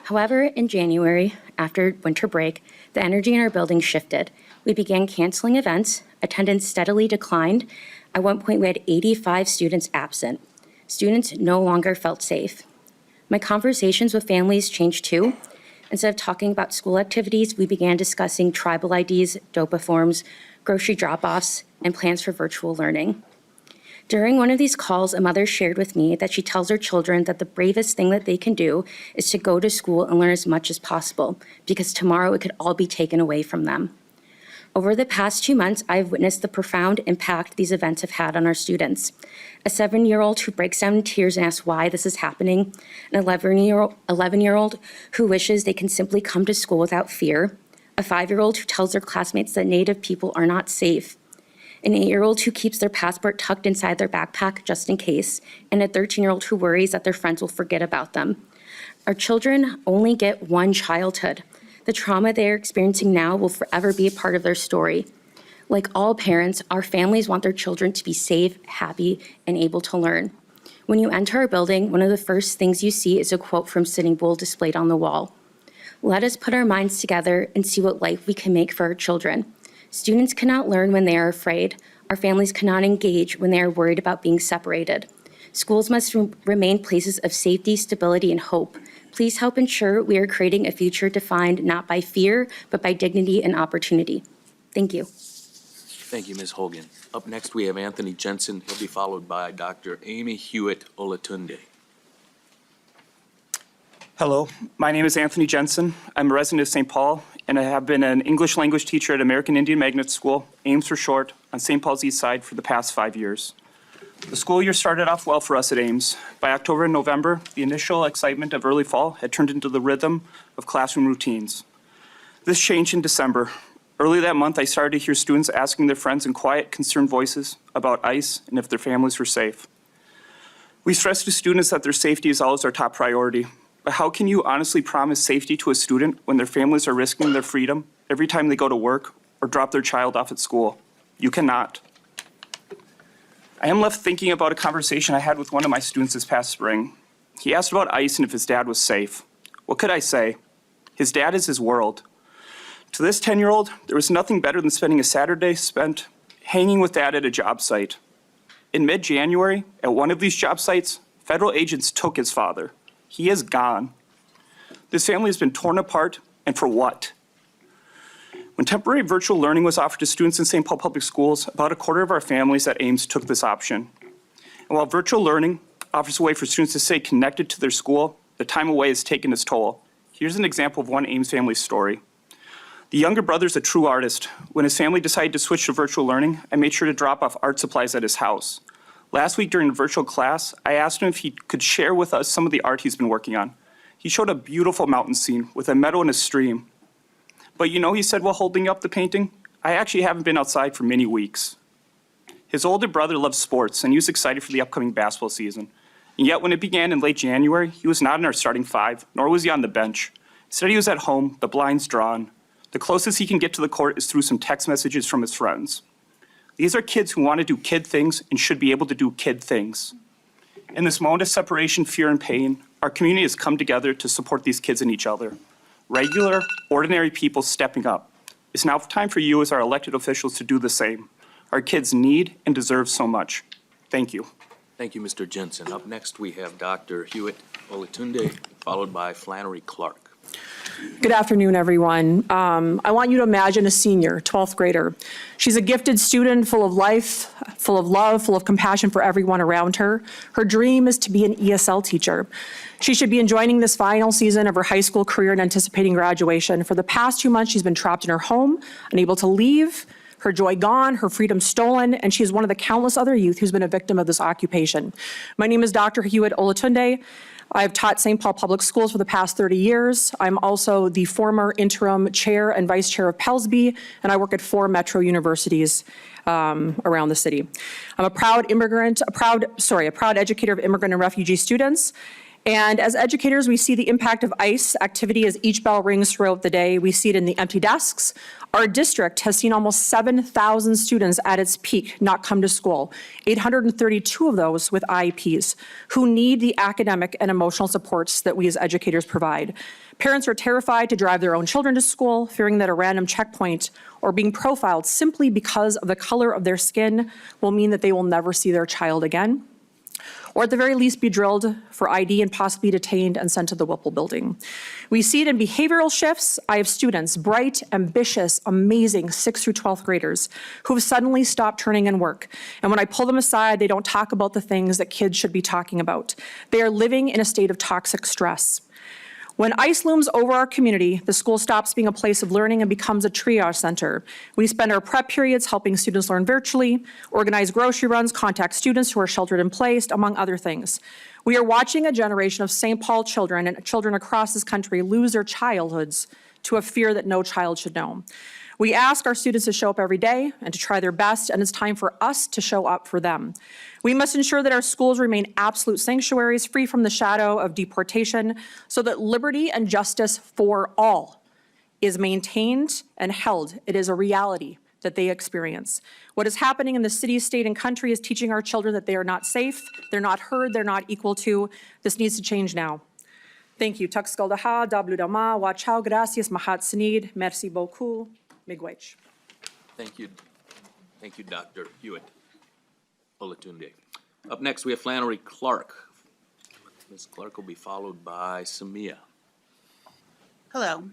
However, in January, after winter break, the energy in our building shifted. We began canceling events, attendance steadily declined. At one point, we had 85 students absent. Students no longer felt safe. My conversations with families changed too. Instead of talking about school activities, we began discussing tribal IDs, DOPA forms, grocery drop-offs, and plans for virtual learning. During one of these calls, a mother shared with me that she tells her children that the bravest thing that they can do is to go to school and learn as much as possible, because tomorrow it could all be taken away from them. Over the past 2 months, I've witnessed the profound impact these events have had on our students. A 7-year-old who breaks down in tears and asks why this is happening, an 11-year-old who wishes they can simply come to school without fear, a 5-year-old who tells their classmates that Native people are not safe, an 8-year-old who keeps their passport tucked inside their backpack just in case, and a 13-year-old who worries that their friends will forget about them. Our children only get one childhood. The trauma they are experiencing now will forever be a part of their story. Like all parents, our families want their children to be safe, happy, and able to learn. When you enter our building, one of the first things you see is a quote from Sitting Bull displayed on the wall. Let us put our minds together and see what life we can make for our children. Students cannot learn when they are afraid. Our families cannot engage when they are worried about being separated. Schools must remain places of safety, stability, and hope. Please help ensure we are creating a future defined not by fear, but by dignity and opportunity. Thank you. Thank you, Ms. Hogan. Up next, we have Anthony Jensen. He'll be followed by Dr. Amy Hewitt Olatunde. Hello, my name is Anthony Jensen. I'm a resident of St. Paul, and I have been an English language teacher at American Indian Magnet School, Ames for short, on St. Paul's East Side for the past 5 years. The school year started off well for us at Ames. By October and November, the initial excitement of early fall had turned into the rhythm of classroom routines. This changed in December. Early that month, I started to hear students asking their friends in quiet, concerned voices about ICE and if their families were safe. We stress to students that their safety is always our top priority. But how can you honestly promise safety to a student when their families are risking their freedom every time they go to work or drop their child off at school? You cannot. I am left thinking about a conversation I had with one of my students this past spring. He asked about ICE and if his dad was safe. What could I say? His dad is his world. To this 10-year-old, there was nothing better than spending a Saturday spent hanging with dad at a job site. In mid-January, at one of these job sites, federal agents took his father. He is gone. This family has been torn apart, and for what? When temporary virtual learning was offered to students in St. Paul Public Schools, about a quarter of our families at Ames took this option. And while virtual learning offers a way for students to stay connected to their school, the time away has taken its toll. Here's an example of one Ames family's story. The younger brother's a true artist. When his family decided to switch to virtual learning, I made sure to drop off art supplies at his house. Last week during a virtual class, I asked him if he could share with us some of the art he's been working on. He showed a beautiful mountain scene with a meadow and a stream. But you know, he said while holding up the painting, I actually haven't been outside for many weeks. His older brother loves sports and he was excited for the upcoming basketball season. And yet when it began in late January, he was not in our starting five, nor was he on the bench. Instead, he was at home, the blinds drawn. The closest he can get to the court is through some text messages from his friends. These are kids who want to do kid things and should be able to do kid things. In this moment of separation, fear, and pain, our community has come together to support these kids and each other. Regular, ordinary people stepping up. It's now time for you as our elected officials to do the same. Our kids need and deserve so much. Thank you. Thank you, Mr. Jensen. Up next, we have Dr. Hewitt Olatunde, followed by Flannery Clark. Good afternoon, everyone. I want you to imagine a senior, 12th grader. She's a gifted student, full of life, full of love, full of compassion for everyone around her. Her dream is to be an ESL teacher. She should be enjoying this final season of her high school career and anticipating graduation. For the past 2 months, she's been trapped in her home, unable to leave, her joy gone, her freedom stolen, and she is one of the countless other youth who's been a victim of this occupation. My name is Dr. Hewitt Olatunde. I've taught St. Paul Public Schools for the past 30 years. I'm also the former interim chair and vice chair of Pellsby, and I work at 4 metro universities around the city. I'm a proud educator of immigrant and refugee students. And as educators, we see the impact of ICE activity as each bell rings throughout the day. We see it in the empty desks. Our district has seen almost 7,000 students at its peak not come to school, 832 of those with IEPs, who need the academic and emotional supports that we as educators provide. Parents are terrified to drive their own children to school, fearing that a random checkpoint or being profiled simply because of the color of their skin will mean that they will never see their child again, or at the very least be drilled for ID and possibly detained and sent to the Whipple building. We see it in behavioral shifts. I have students, bright, ambitious, amazing 6th through 12th graders who have suddenly stopped turning in work. And when I pull them aside, they don't talk about the things that kids should be talking about. They are living in a state of toxic stress. When ICE looms over our community, the school stops being a place of learning and becomes a triage center. We spend our prep periods helping students learn virtually, organize grocery runs, contact students who are sheltered in place, among other things. We are watching a generation of St. Paul children and children across this country lose their childhoods to a fear that no child should know. We ask our students to show up every day and to try their best, and it's time for us to show up for them. We must ensure that our schools remain absolute sanctuaries, free from the shadow of deportation, so that liberty and justice for all is maintained and held. It is a reality that they experience. What is happening in the city, state, and country is teaching our children that they are not safe, they're not heard, they're not equal to. This needs to change now. Thank you. Tak skaldaha, dabludama, wachau, gracias, mahat sinid, merci beaucoup. Miigwech. Thank you. Thank you, Dr. Hewitt Olatunde. Up next, we have Flannery Clark. Ms. Clark will be followed by Samia. Hello.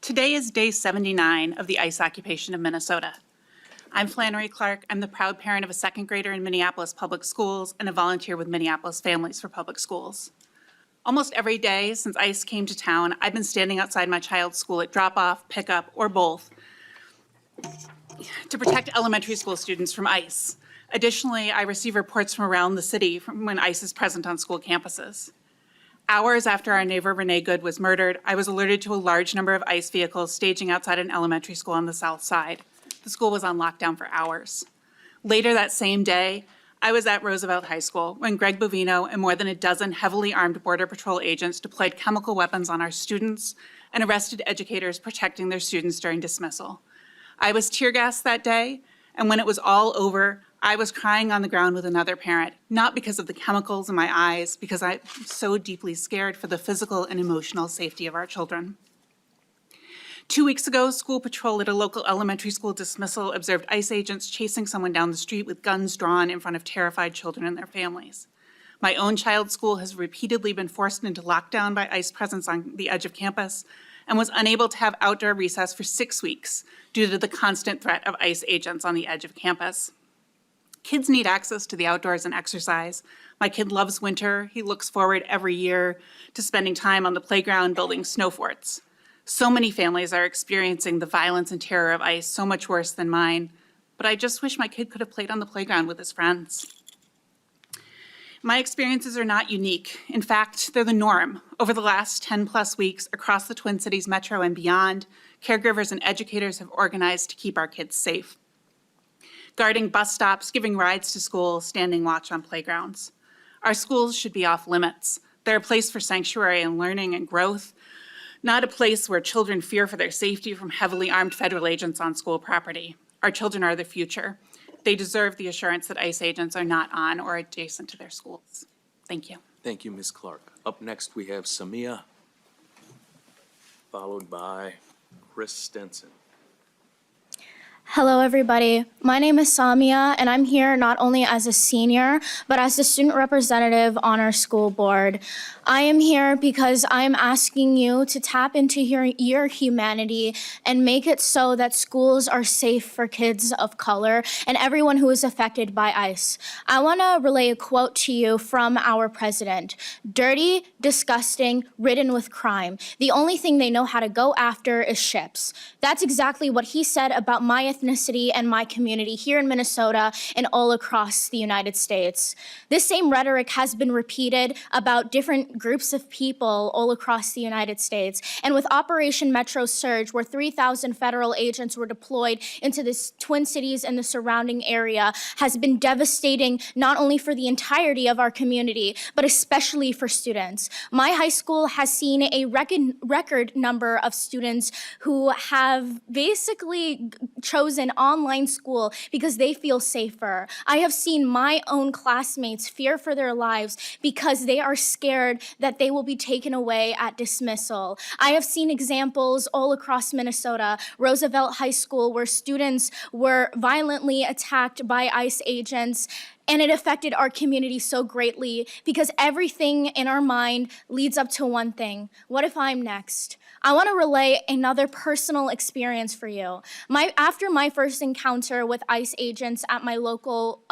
Today is day 79 of the ICE occupation of Minnesota. I'm Flannery Clark. I'm the proud parent of a 2nd grader in Minneapolis Public Schools and a volunteer with Minneapolis Families for Public Schools. Almost every day since ICE came to town, I've been standing outside my child's school at drop-off, pickup, or both to protect elementary school students from ICE. Additionally, I receive reports from around the city from when ICE is present on school campuses. Hours after our neighbor Renee Good was murdered, I was alerted to a large number of ICE vehicles staging outside an elementary school on the south side. The school was on lockdown for hours. Later that same day, I was at Roosevelt High School when Greg Bovino and more than a dozen heavily armed Border Patrol agents deployed chemical weapons on our students and arrested educators protecting their students during dismissal. I was tear gassed that day, and when it was all over, I was crying on the ground with another parent, not because of the chemicals in my eyes, because I'm so deeply scared for the physical and emotional safety of our children. 2 weeks ago, school patrol at a local elementary school dismissal observed ICE agents chasing someone down the street with guns drawn in front of terrified children and their families. My own child's school has repeatedly been forced into lockdown by ICE presence on the edge of campus and was unable to have outdoor recess for 6 weeks due to the constant threat of ICE agents on the edge of campus. Kids need access to the outdoors and exercise. My kid loves winter. He looks forward every year to spending time on the playground building snow forts. So many families are experiencing the violence and terror of ICE so much worse than mine, but I just wish my kid could have played on the playground with his friends. My experiences are not unique. In fact, they're the norm. Over the last 10+ weeks across the Twin Cities metro and beyond, caregivers and educators have organized to keep our kids safe. Guarding bus stops, giving rides to school, standing watch on playgrounds. Our schools should be off limits. They're a place for sanctuary and learning and growth, not a place where children fear for their safety from heavily armed federal agents on school property. Our children are the future. They deserve the assurance that ICE agents are not on or adjacent to their schools. Thank you. Thank you, Ms. Clark. Up next, we have Samia, followed by Chris Stenson. Hello, everybody. My name is Samia, and I'm here not only as a senior, but as the student representative on our school board. I am here because I'm asking you to tap into your humanity and make it so that schools are safe for kids of color and everyone who is affected by ICE. I want to relay a quote to you from our president. Dirty, disgusting, ridden with crime. The only thing they know how to go after is ships. That's exactly what he said about my ethnicity and my community here in Minnesota and all across the United States. This same rhetoric has been repeated about different groups of people all across the United States. And with Operation Metro Surge, where 3,000 federal agents were deployed into the Twin Cities and the surrounding area, has been devastating not only for the entirety of our community, but especially for students. My high school has seen a record number of students who have basically chosen online school because they feel safer. I have seen my own classmates fear for their lives because they are scared that they will be taken away at dismissal. I have seen examples all across Minnesota, Roosevelt High School, where students were violently attacked by ICE agents. And it affected our community so greatly because everything in our mind leads up to one thing. What if I'm next? I want to relay another personal experience for you. After my first encounter with ICE agents at my local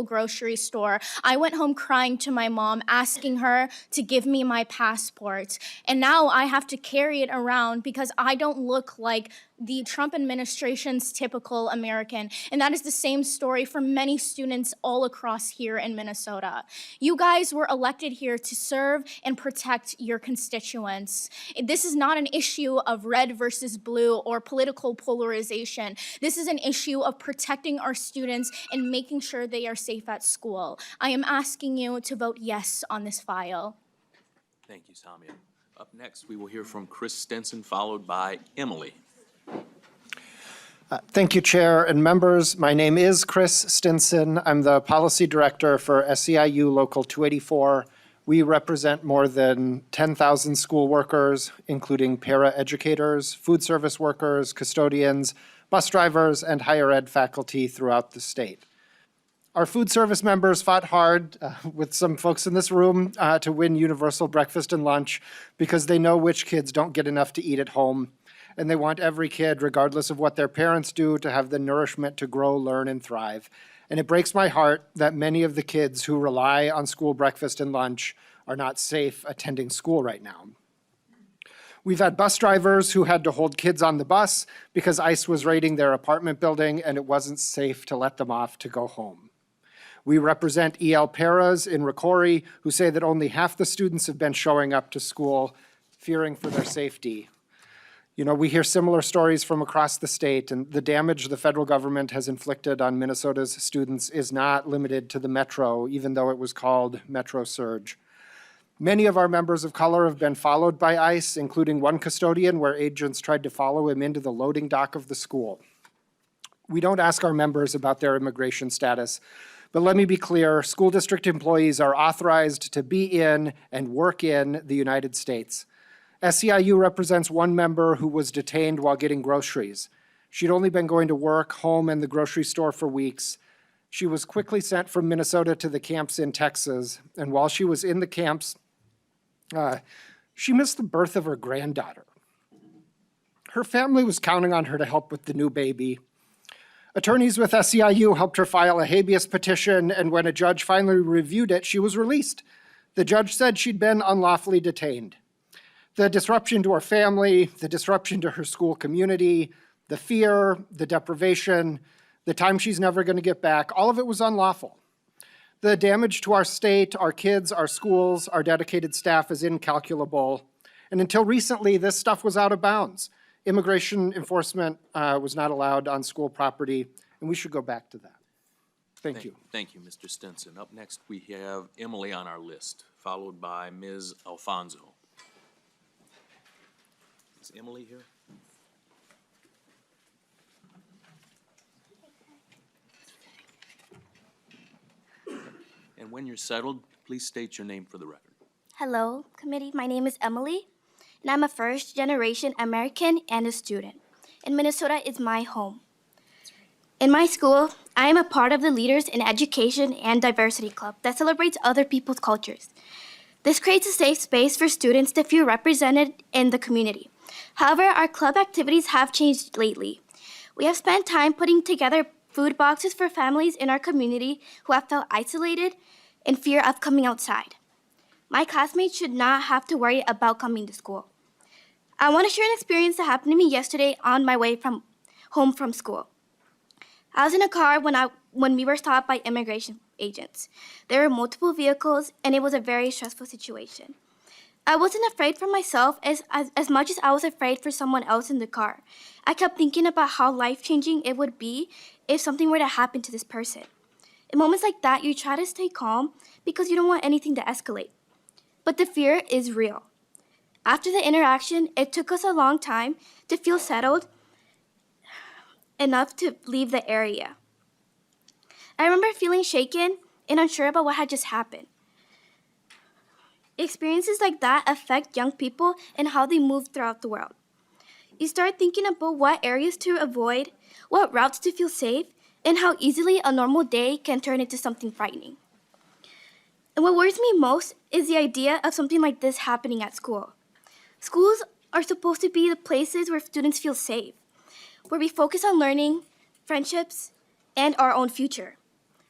grocery store, I went home crying to my mom, asking her to give me my passport. And now I have to carry it around because I don't look like the Trump administration's typical American. And that is the same story for many students all across here in Minnesota. You guys were elected here to serve and protect your constituents. This is not an issue of red versus blue or political polarization. This is an issue of protecting our students and making sure they are safe at school. I am asking you to vote yes on this file. Thank you, Samia. Up next, we will hear from Chris Stenson, followed by Emily. Thank you, Chair and members. My name is Chris Stinson. I'm the Policy Director for SEIU Local 284. We represent more than 10,000 school workers, including para-educators, food service workers, custodians, bus drivers, and higher ed faculty throughout the state. Our food service members fought hard with some folks in this room to win universal breakfast and lunch because they know which kids don't get enough to eat at home. And they want every kid, regardless of what their parents do, to have the nourishment to grow, learn, and thrive. And it breaks my heart that many of the kids who rely on school breakfast and lunch are not safe attending school right now. We've had bus drivers who had to hold kids on the bus because ICE was raiding their apartment building and it wasn't safe to let them off to go home. We represent EL paras in Ricori who say that only half the students have been showing up to school, fearing for their safety. You know, we hear similar stories from across the state, and the damage the federal government has inflicted on Minnesota's students is not limited to the metro, even though it was called Metro Surge. Many of our members of color have been followed by ICE, including one custodian where agents tried to follow him into the loading dock of the school. We don't ask our members about their immigration status, but let me be clear, school district employees are authorized to be in and work in the United States. SEIU represents one member who was detained while getting groceries. She'd only been going to work, home, and the grocery store for weeks. She was quickly sent from Minnesota to the camps in Texas, and while she was in the camps, she missed the birth of her granddaughter. Her family was counting on her to help with the new baby. Attorneys with SEIU helped her file a habeas petition, and when a judge finally reviewed it, she was released. The judge said she'd been unlawfully detained. The disruption to her family, the disruption to her school community, the fear, the deprivation, the time she's never going to get back, all of it was unlawful. The damage to our state, our kids, our schools, our dedicated staff is incalculable. And until recently, this stuff was out of bounds. Immigration enforcement was not allowed on school property, and we should go back to that. Thank you. Thank you, Mr. Stinson. Up next, we have Emily on our list, followed by Ms. Alfonso. Is Emily here? And when you're settled, please state your name for the record. Hello, committee. My name is Emily, and I'm a first-generation American and a student. And Minnesota is my home. In my school, I am a part of the Leaders in Education and Diversity Club that celebrates other people's cultures. This creates a safe space for students to feel represented in the community. However, our club activities have changed lately. We have spent time putting together food boxes for families in our community who have felt isolated and fear of coming outside. My classmates should not have to worry about coming to school. I want to share an experience that happened to me yesterday on my way home from school. I was in a car when we were stopped by immigration agents. There were multiple vehicles, and it was a very stressful situation. I wasn't afraid for myself as much as I was afraid for someone else in the car. I kept thinking about how life-changing it would be if something were to happen to this person. In moments like that, you try to stay calm because you don't want anything to escalate. But the fear is real. After the interaction, it took us a long time to feel settled enough to leave the area. I remember feeling shaken and unsure about what had just happened. Experiences like that affect young people and how they move throughout the world. You start thinking about what areas to avoid, what routes to feel safe, and how easily a normal day can turn into something frightening. And what worries me most is the idea of something like this happening at school. Schools are supposed to be the places where students feel safe, where we focus on learning, friendships, and our own future.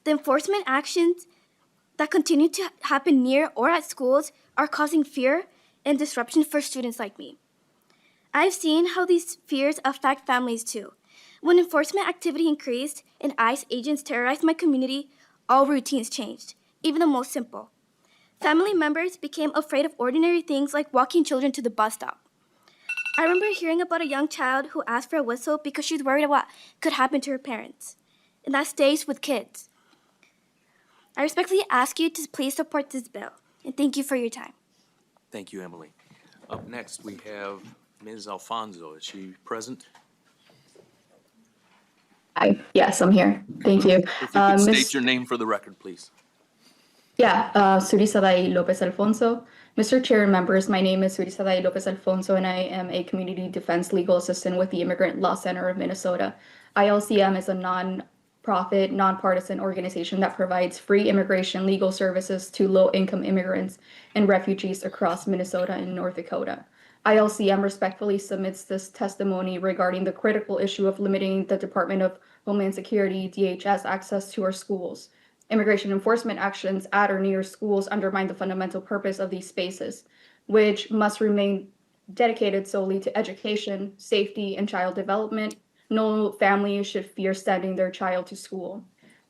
The enforcement actions that continue to happen near or at schools are causing fear and disruption for students like me. I've seen how these fears affect families too. When enforcement activity increased and ICE agents terrorized my community, all routines changed, even the most simple. Family members became afraid of ordinary things like walking children to the bus stop. I remember hearing about a young child who asked for a whistle because she's worried about what could happen to her parents. And that stays with kids. I respectfully ask you to please support this bill, and thank you for your time. Thank you, Emily. Up next, we have Ms. Alfonso. Is she present? Hi, yes, I'm here. Thank you. If you could state your name for the record, please. Surisadai Lopez Alfonso. Mr. Chair and members, my name is Surisadai Lopez Alfonso, and I am a community defense legal assistant with the Immigrant Law Center of Minnesota. ILCM is a non-profit, nonpartisan organization that provides free immigration legal services to low-income immigrants and refugees across Minnesota and North Dakota. ILCM respectfully submits this testimony regarding the critical issue of limiting the Department of Homeland Security, DHS, access to our schools. Immigration enforcement actions at or near schools undermine the fundamental purpose of these spaces, which must remain dedicated solely to education, safety, and child development. No family should fear sending their child to school.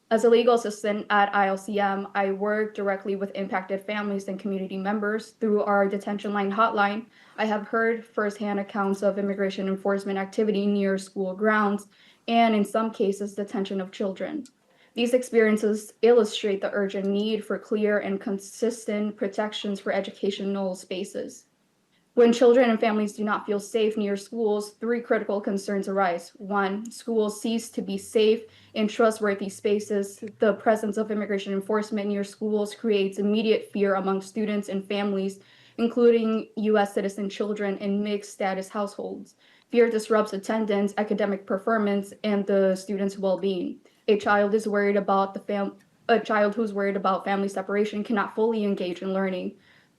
As a legal assistant at ILCM, I work directly with impacted families and community members through our detention line hotline. I have heard firsthand accounts of immigration enforcement activity near school grounds and, in some cases, detention of children. These experiences illustrate the urgent need for clear and consistent protections for educational spaces. When children and families do not feel safe near schools, 3 critical concerns arise. 1, schools cease to be safe and trustworthy spaces. The presence of immigration enforcement near schools creates immediate fear among students and families, including U.S. citizen children in mixed status households. Fear disrupts attendance, academic performance, and the student's well-being. A child who's worried about family separation cannot fully engage in learning.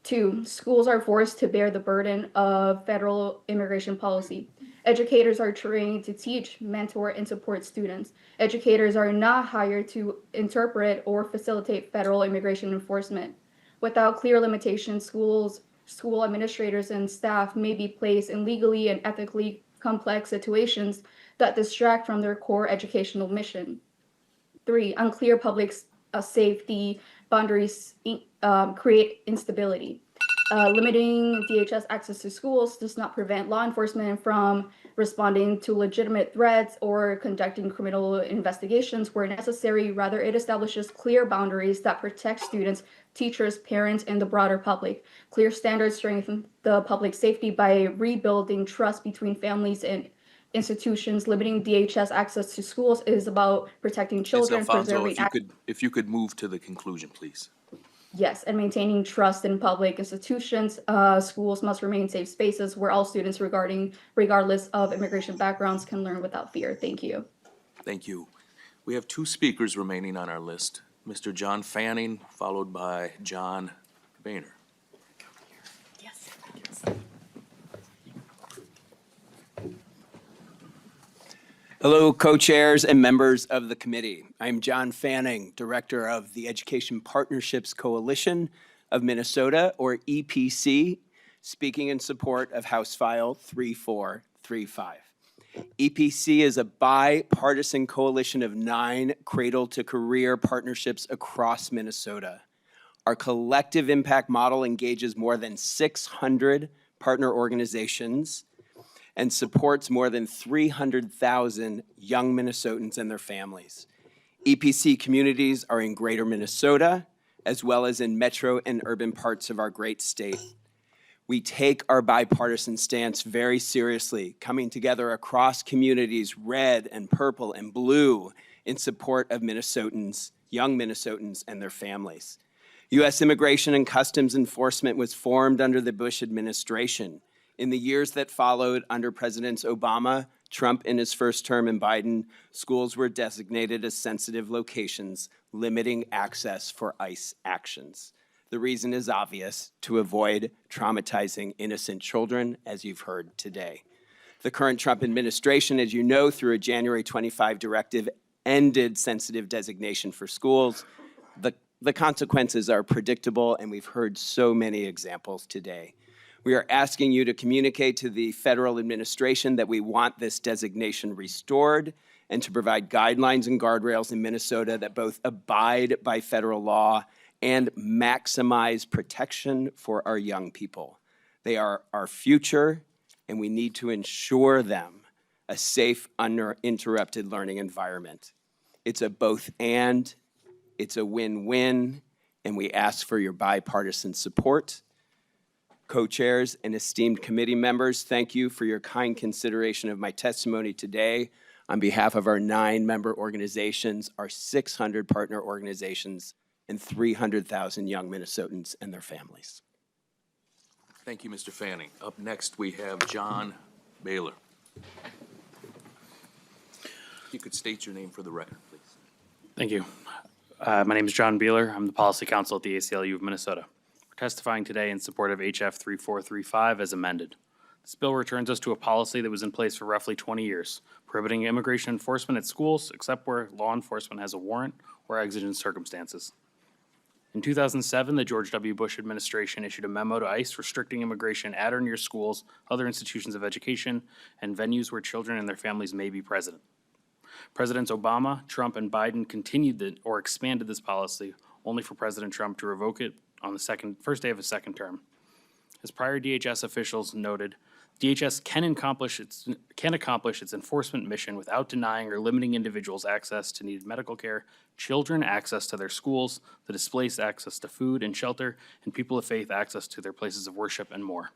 2, schools are forced to bear the burden of federal immigration policy. Educators are trained to teach, mentor, and support students. Educators are not hired to interpret or facilitate federal immigration enforcement. Without clear limitations, school administrators and staff may be placed in legally and ethically complex situations that distract from their core educational mission. 3, unclear public safety boundaries create instability. Limiting DHS access to schools does not prevent law enforcement from responding to legitimate threats or conducting criminal investigations where necessary. Rather, it establishes clear boundaries that protect students, teachers, parents, and the broader public. Clear standards strengthen the public safety by rebuilding trust between families and institutions. Limiting DHS access to schools is about protecting Ms. children, Alfonso, preserving if you could move to the conclusion, please. Yes, and maintaining trust in public institutions. Schools must remain safe spaces where all students, regardless of immigration backgrounds, can learn without fear. Thank you. Thank you. We have 2 speakers remaining on our list. Mr. John Fanning, followed by John Boehner. Hello, co-chairs and members of the committee. I'm John Fanning, Director of the Education Partnerships Coalition of Minnesota, or EPC, speaking in support of House File 3435. EPC is a bipartisan coalition of 9 cradle-to-career partnerships across Minnesota. Our collective impact model engages more than 600 partner organizations and supports more than 300,000 young Minnesotans and their families. EPC communities are in greater Minnesota, as well as in metro and urban parts of our great state. We take our bipartisan stance very seriously, coming together across communities, red and purple and blue, in support of Minnesotans, young Minnesotans and their families. U.S. Immigration and Customs Enforcement was formed under the Bush administration. In the years that followed under Presidents Obama, Trump in his first term, and Biden, schools were designated as sensitive locations, limiting access for ICE actions. The reason is obvious: to avoid traumatizing innocent children, as you've heard today. The current Trump administration, as you know, through a January 25 directive, ended sensitive designation for schools. The consequences are predictable, and we've heard so many examples today. We are asking you to communicate to the federal administration that we want this designation restored and to provide guidelines and guardrails in Minnesota that both abide by federal law and maximize protection for our young people. They are our future, and we need to ensure them a safe, uninterrupted learning environment. It's a both and, it's a win-win, and we ask for your bipartisan support. Co-chairs and esteemed committee members, thank you for your kind consideration of my testimony today on behalf of our 9 member organizations, our 600 partner organizations, and 300,000 young Minnesotans and their families. Thank you, Mr. Fanning. Up next, we have John Baylor. If you could state your name for the record, please. Thank you. My name is John Beeler. I'm the Policy Counsel at the ACLU of Minnesota. We're testifying today in support of HF 3435 as amended. This bill returns us to a policy that was in place for roughly 20 years, prohibiting immigration enforcement at schools except where law enforcement has a warrant or exigent circumstances. In 2007, the George W. Bush administration issued a memo to ICE restricting immigration at or near schools, other institutions of education, and venues where children and their families may be present. Presidents Obama, Trump, and Biden continued or expanded this policy, only for President Trump to revoke it on the first day of his second term. As prior DHS officials noted, DHS can accomplish its enforcement mission without denying or limiting individuals access to needed medical care, children access to their schools, the displaced access to food and shelter, and people of faith access to their places of worship, and more.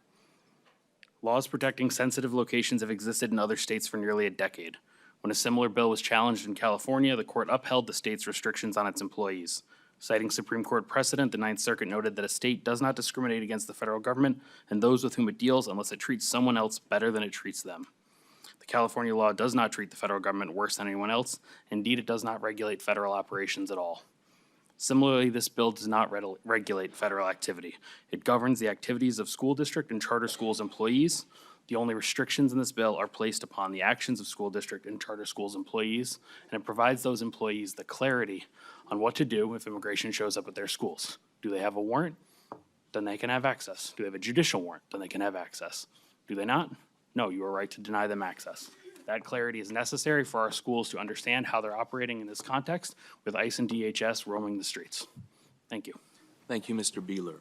Laws protecting sensitive locations have existed in other states for nearly a decade. When a similar bill was challenged in California, the court upheld the state's restrictions on its employees. Citing Supreme Court precedent, the Ninth Circuit noted that a state does not discriminate against the federal government and those with whom it deals unless it treats someone else better than it treats them. The California law does not treat the federal government worse than anyone else. Indeed, it does not regulate federal operations at all. Similarly, this bill does not regulate federal activity. It governs the activities of school district and charter schools employees. The only restrictions in this bill are placed upon the actions of school district and charter schools employees, and it provides those employees the clarity on what to do if immigration shows up at their schools. Do they have a warrant? Then they can have access. Do they have a judicial warrant? Then they can have access. Do they not? No, you are right to deny them access. That clarity is necessary for our schools to understand how they're operating in this context with ICE and DHS roaming the streets. Thank you. Thank you, Mr. Beeler.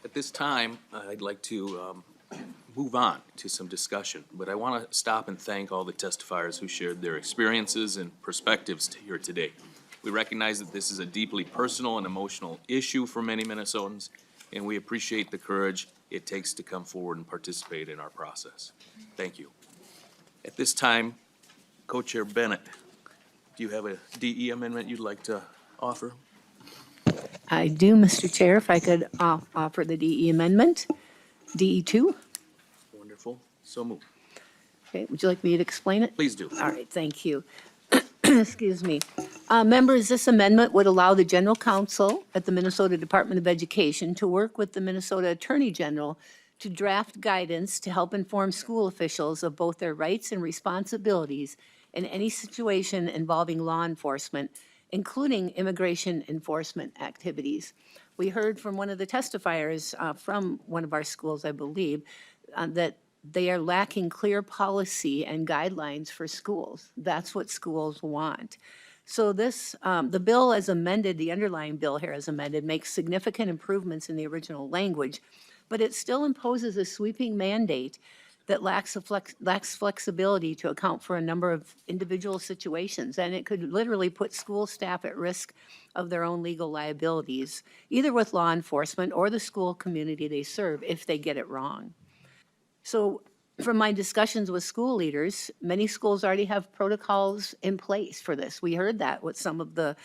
At this time, I'd like to move on to some discussion, but I want to stop and thank all the testifiers who shared their experiences and perspectives here today. We recognize that this is a deeply personal and emotional issue for many Minnesotans, and we appreciate the courage it takes to come forward and participate in our process. Thank you. At this time, Co-Chair Bennett, do you have a DE amendment you'd like to offer? I do, Mr. Chair. If I could offer the DE amendment, DE2. Wonderful. So moved. Okay, would you like me to explain it? Please do. All right, thank you. Excuse me. Members, this amendment would allow the General Counsel at the Minnesota Department of Education to work with the Minnesota Attorney General to draft guidance to help inform school officials of both their rights and responsibilities in any situation involving law enforcement, including immigration enforcement activities. We heard from one of the testifiers from one of our schools, I believe, that they are lacking clear policy and guidelines for schools. That's what schools want. So this, the bill as amended, the underlying bill here as amended, makes significant improvements in the original language, but it still imposes a sweeping mandate that lacks flexibility to account for a number of individual situations, and it could literally put school staff at risk of their own legal liabilities, either with law enforcement or the school community they serve if they get it wrong. So from my discussions with school leaders, many schools already have protocols in place for this. We heard that with some of the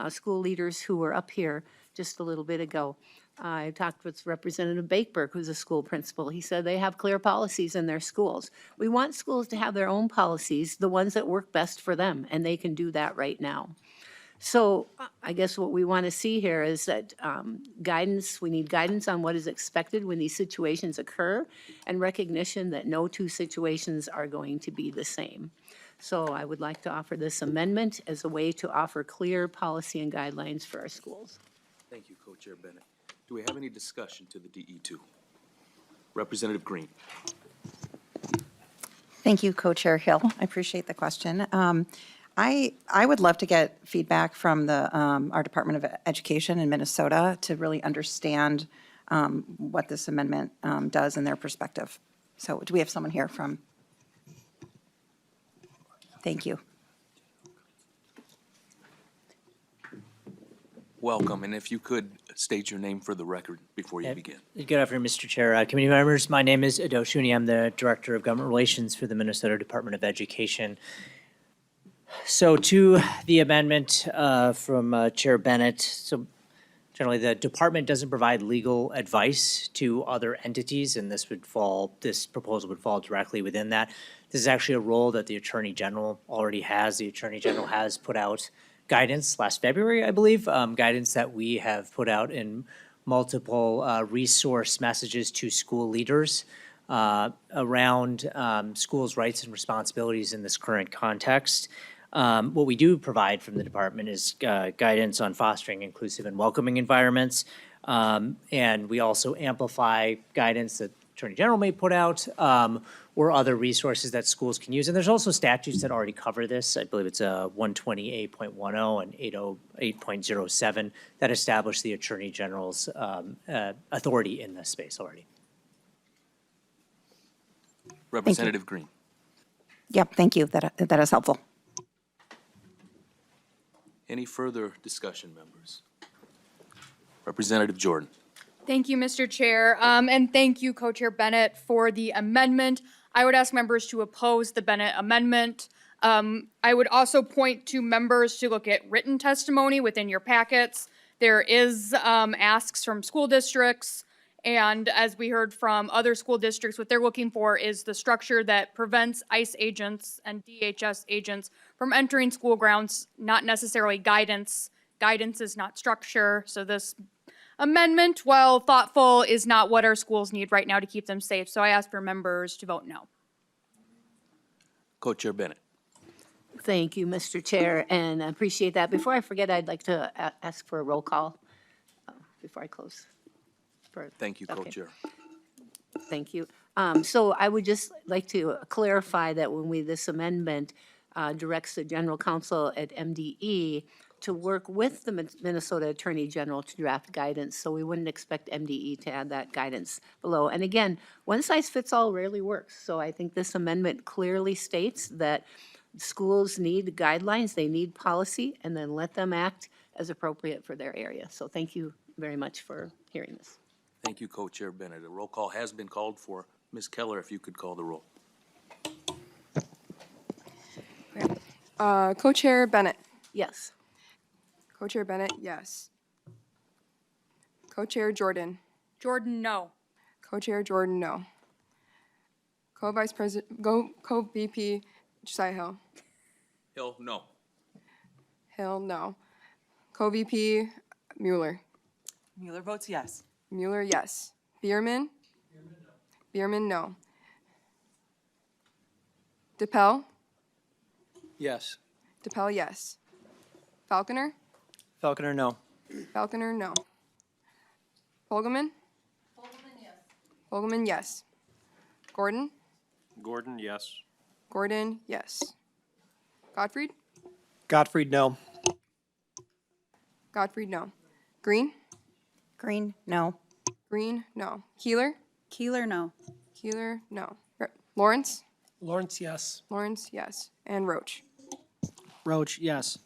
school leaders who were up here just a little bit ago. I talked with Representative Bakeberg, who's a school principal. He said they have clear policies in their schools. We want schools to have their own policies, the ones that work best for them, and they can do that right now. So I guess what we want to see here is that guidance, we need guidance on what is expected when these situations occur, and recognition that no two situations are going to be the same. So I would like to offer this amendment as a way to offer clear policy and guidelines for our schools. Thank you, Co-Chair Bennett. Do we have any discussion to the DE2? Representative Green. Thank you, Co-Chair Hill. I appreciate the question. I would love to get feedback from the our Department of Education in Minnesota to really understand what this amendment does in their perspective. So do we have someone here from? Thank you. Welcome, and if you could state your name for the record before you begin. Good afternoon, Mr. Chair. Committee members, my name is Ado Shuni. I'm the Director of Government Relations for the Minnesota Department of Education. So to the amendment from Chair Bennett, so generally the department doesn't provide legal advice to other entities, and this proposal would fall directly within that. This is actually a role that the Attorney General already has. The Attorney General has put out guidance last February, I believe, guidance that we have put out in multiple resource messages to school leaders around schools' rights and responsibilities in this current context. What we do provide from the department is guidance on fostering inclusive and welcoming environments. And we also amplify guidance that Attorney General may put out or other resources that schools can use. And there's also statutes that already cover this. I believe it's 128.10 and 808.07 that establish the Attorney General's authority in this space already. Representative Green. Yep, thank you. That is helpful. Any further discussion, members? Representative Jordan. Thank you, Mr. Chair, and thank you, Co-Chair Bennett, for the amendment. I would ask members to oppose the Bennett amendment. I would also point to members to look at written testimony within your packets. There is asks from school districts, and as we heard from other school districts, what they're looking for is the structure that prevents ICE agents and DHS agents from entering school grounds, not necessarily guidance. Guidance is not structure, so this amendment, while thoughtful, is not what our schools need right now to keep them safe. So I ask for members to vote no. Co-Chair Bennett. Thank you, Mr. Chair, and I appreciate that. Before I forget, I'd like to ask for a roll call before I close. Thank you, Okay. Co-Chair. Thank you. So I would just like to clarify that when this amendment directs the general counsel at MDE to work with the Minnesota Attorney General to draft guidance, so we wouldn't expect MDE to add that guidance below. And again, one size fits all rarely works, so I think this amendment clearly states that schools need guidelines, they need policy, and then let them act as appropriate for their area. So thank you very much for hearing this. Thank you, Co-Chair Bennett. A roll call has been called for. Ms. Keller, if you could call the roll. Co-Chair Bennett. Yes. Co-Chair Bennett, yes. Co-Chair Jordan. Jordan, no. Co-Chair Jordan, no. Co-Vice President, Co-VP Josiah Hill. Hill, no. Hill, no. Co-VP Mueller. Mueller votes yes. Mueller, yes. Bierman? Bierman, no. DePel? Yes. DePel, yes. Falconer? Falconer, no. Falconer, no. Folgeman? Folgeman, yes. Folgeman, yes. Gordon? Gordon, yes. Gordon, yes. Gottfried? Gottfried, no. Gottfried, no. Green? Green, no. Green, no. Keeler? Keeler, no. Keeler, no. Lawrence? Lawrence, yes. Lawrence, yes. And Roach? Roach, yes.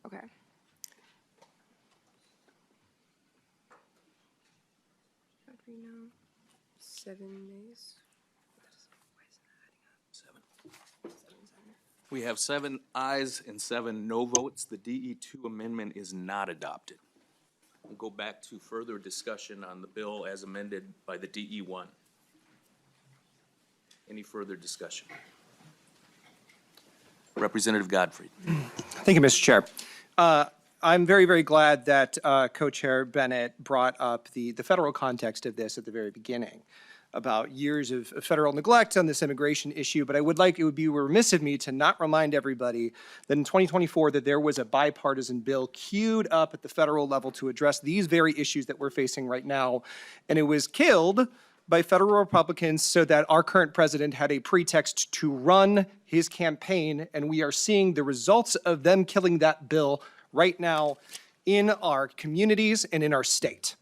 Okay. Gottfried, no. 7 nays. We have 7 ayes and 7 no votes. The DE2 amendment is not adopted. We'll go back to further discussion on the bill as amended by the DE1. Any further discussion? Representative Gottfried. Thank you, Mr. Chair. I'm very, very glad that Co-Chair Bennett brought up the federal context of this at the very beginning about years of federal neglect on this immigration issue, but it would be remiss of me to not remind everybody that in 2024 that there was a bipartisan bill queued up at the federal level to address these very issues that we're facing right now, and it was killed by federal Republicans so that our current president had a pretext to run his campaign, and we are seeing the results of them killing that bill right now in our communities and in our state.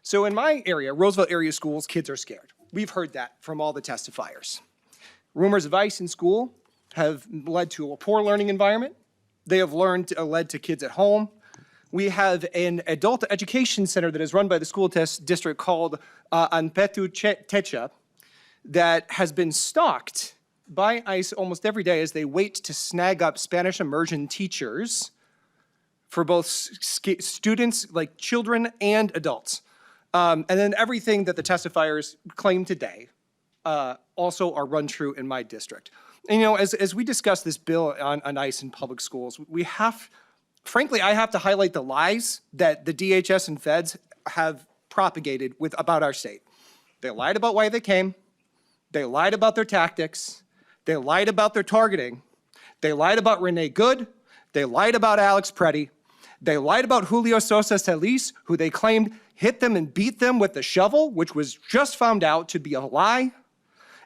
So in my area, Roseville area schools, kids are scared. We've heard that from all the testifiers. Rumors of ICE in school have led to a poor learning environment. They have led to kids at home. We have an adult education center that is run by the school district called Untitled Chapter that has been stalked by ICE almost every day as they wait to snag up Spanish immersion teachers for both students, like children and adults. And then everything that the testifiers claim today also are run true in my district. And, you know, as we discuss this bill on ICE in public schools, frankly, I have to highlight the lies that the DHS and feds have propagated about our state. They lied about why they came. They lied about their tactics. They lied about their targeting. They lied about Renee Good. They lied about Alex Preddy. They lied about Julio Sosa Solis, who they claimed hit them and beat them with the shovel, which was just found out to be a lie.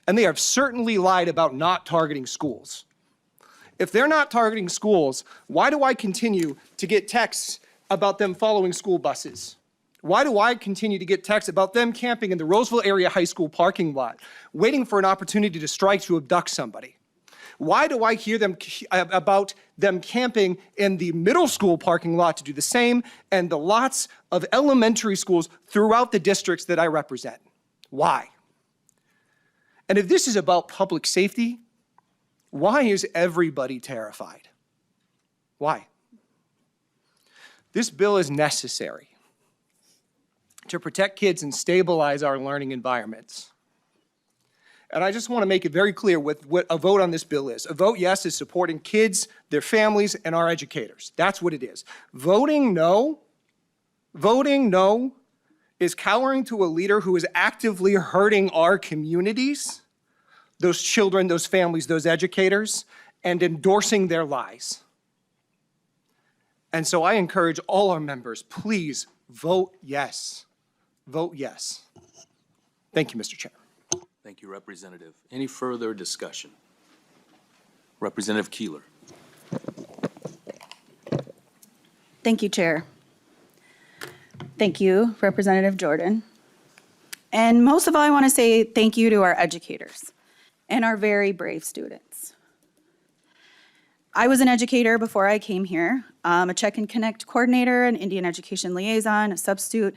And they have certainly lied about not targeting schools. If they're not targeting schools, why do I continue to get texts about them following school buses? Why do I continue to get texts about them camping in the Roseville area high school parking lot, waiting for an opportunity to strike to abduct somebody? Why do I hear about them camping in the middle school parking lot to do the same, and the lots of elementary schools throughout the districts that I represent? Why? And if this is about public safety, why is everybody terrified? Why? This bill is necessary to protect kids and stabilize our learning environments. And I just want to make it very clear what a vote on this bill is. A vote yes is supporting kids, their families, and our educators. That's what it is. Voting no is cowering to a leader who is actively hurting our communities, those children, those families, those educators, and endorsing their lies. And so I encourage all our members, please vote yes. Vote yes. Thank you, Mr. Chair. Thank you, Representative. Any further discussion? Representative Keeler. Thank you, Chair. Thank you, Representative Jordan. And most of all, I want to say thank you to our educators and our very brave students. I was an educator before I came here, a Check and Connect coordinator, an Indian education liaison, a substitute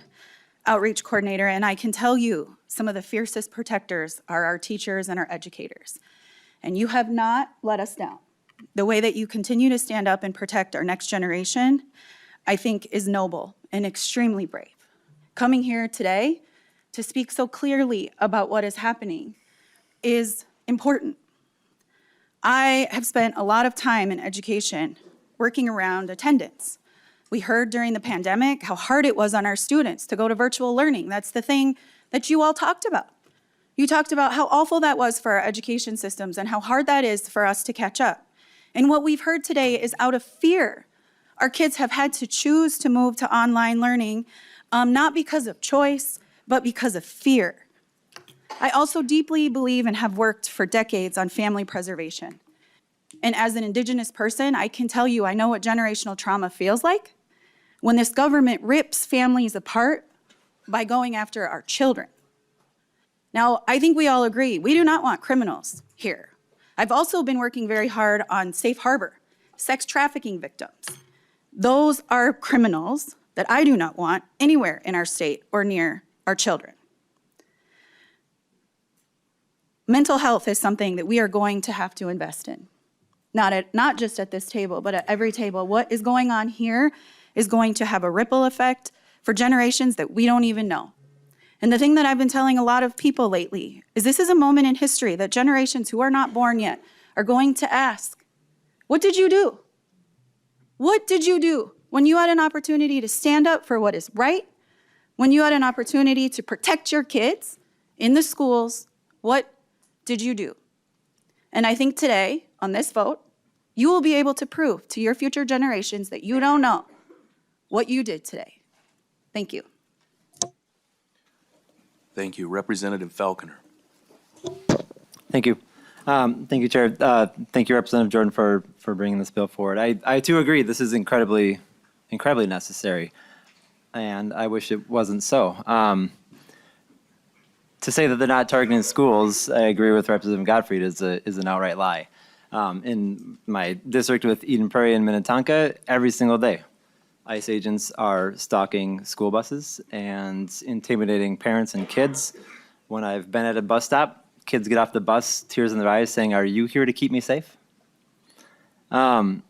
outreach coordinator, and I can tell you some of the fiercest protectors are our teachers and our educators. And you have not let us down. The way that you continue to stand up and protect our next generation, I think, is noble and extremely brave. Coming here today to speak so clearly about what is happening is important. I have spent a lot of time in education working around attendance. We heard during the pandemic how hard it was on our students to go to virtual learning. That's the thing that you all talked about. You talked about how awful that was for our education systems and how hard that is for us to catch up. And what we've heard today is out of fear. Our kids have had to choose to move to online learning, not because of choice, but because of fear. I also deeply believe and have worked for decades on family preservation. And as an Indigenous person, I can tell you I know what generational trauma feels like when this government rips families apart by going after our children. Now, I think we all agree, we do not want criminals here. I've also been working very hard on safe harbor, sex trafficking victims. Those are criminals that I do not want anywhere in our state or near our children. Mental health is something that we are going to have to invest in. Not just at this table, but at every table. What is going on here is going to have a ripple effect for generations that we don't even know. And the thing that I've been telling a lot of people lately is this is a moment in history that generations who are not born yet are going to ask, what did you do? What did you do when you had an opportunity to stand up for what is right? When you had an opportunity to protect your kids in the schools, what did you do? And I think today, on this vote, you will be able to prove to your future generations that you don't know what you did today. Thank you. Thank you. Representative Falconer. Thank you. Thank you, Chair. Thank you, Representative Jordan, for bringing this bill forward. I too agree this is incredibly necessary, and I wish it wasn't so. To say that they're not targeting schools, I agree with Representative Gottfried, is an outright lie. In my district with Eden Prairie and Minnetonka, every single day, ICE agents are stalking school buses and intimidating parents and kids. When I've been at a bus stop, kids get off the bus, tears in their eyes, saying, "Are you here to keep me safe?" The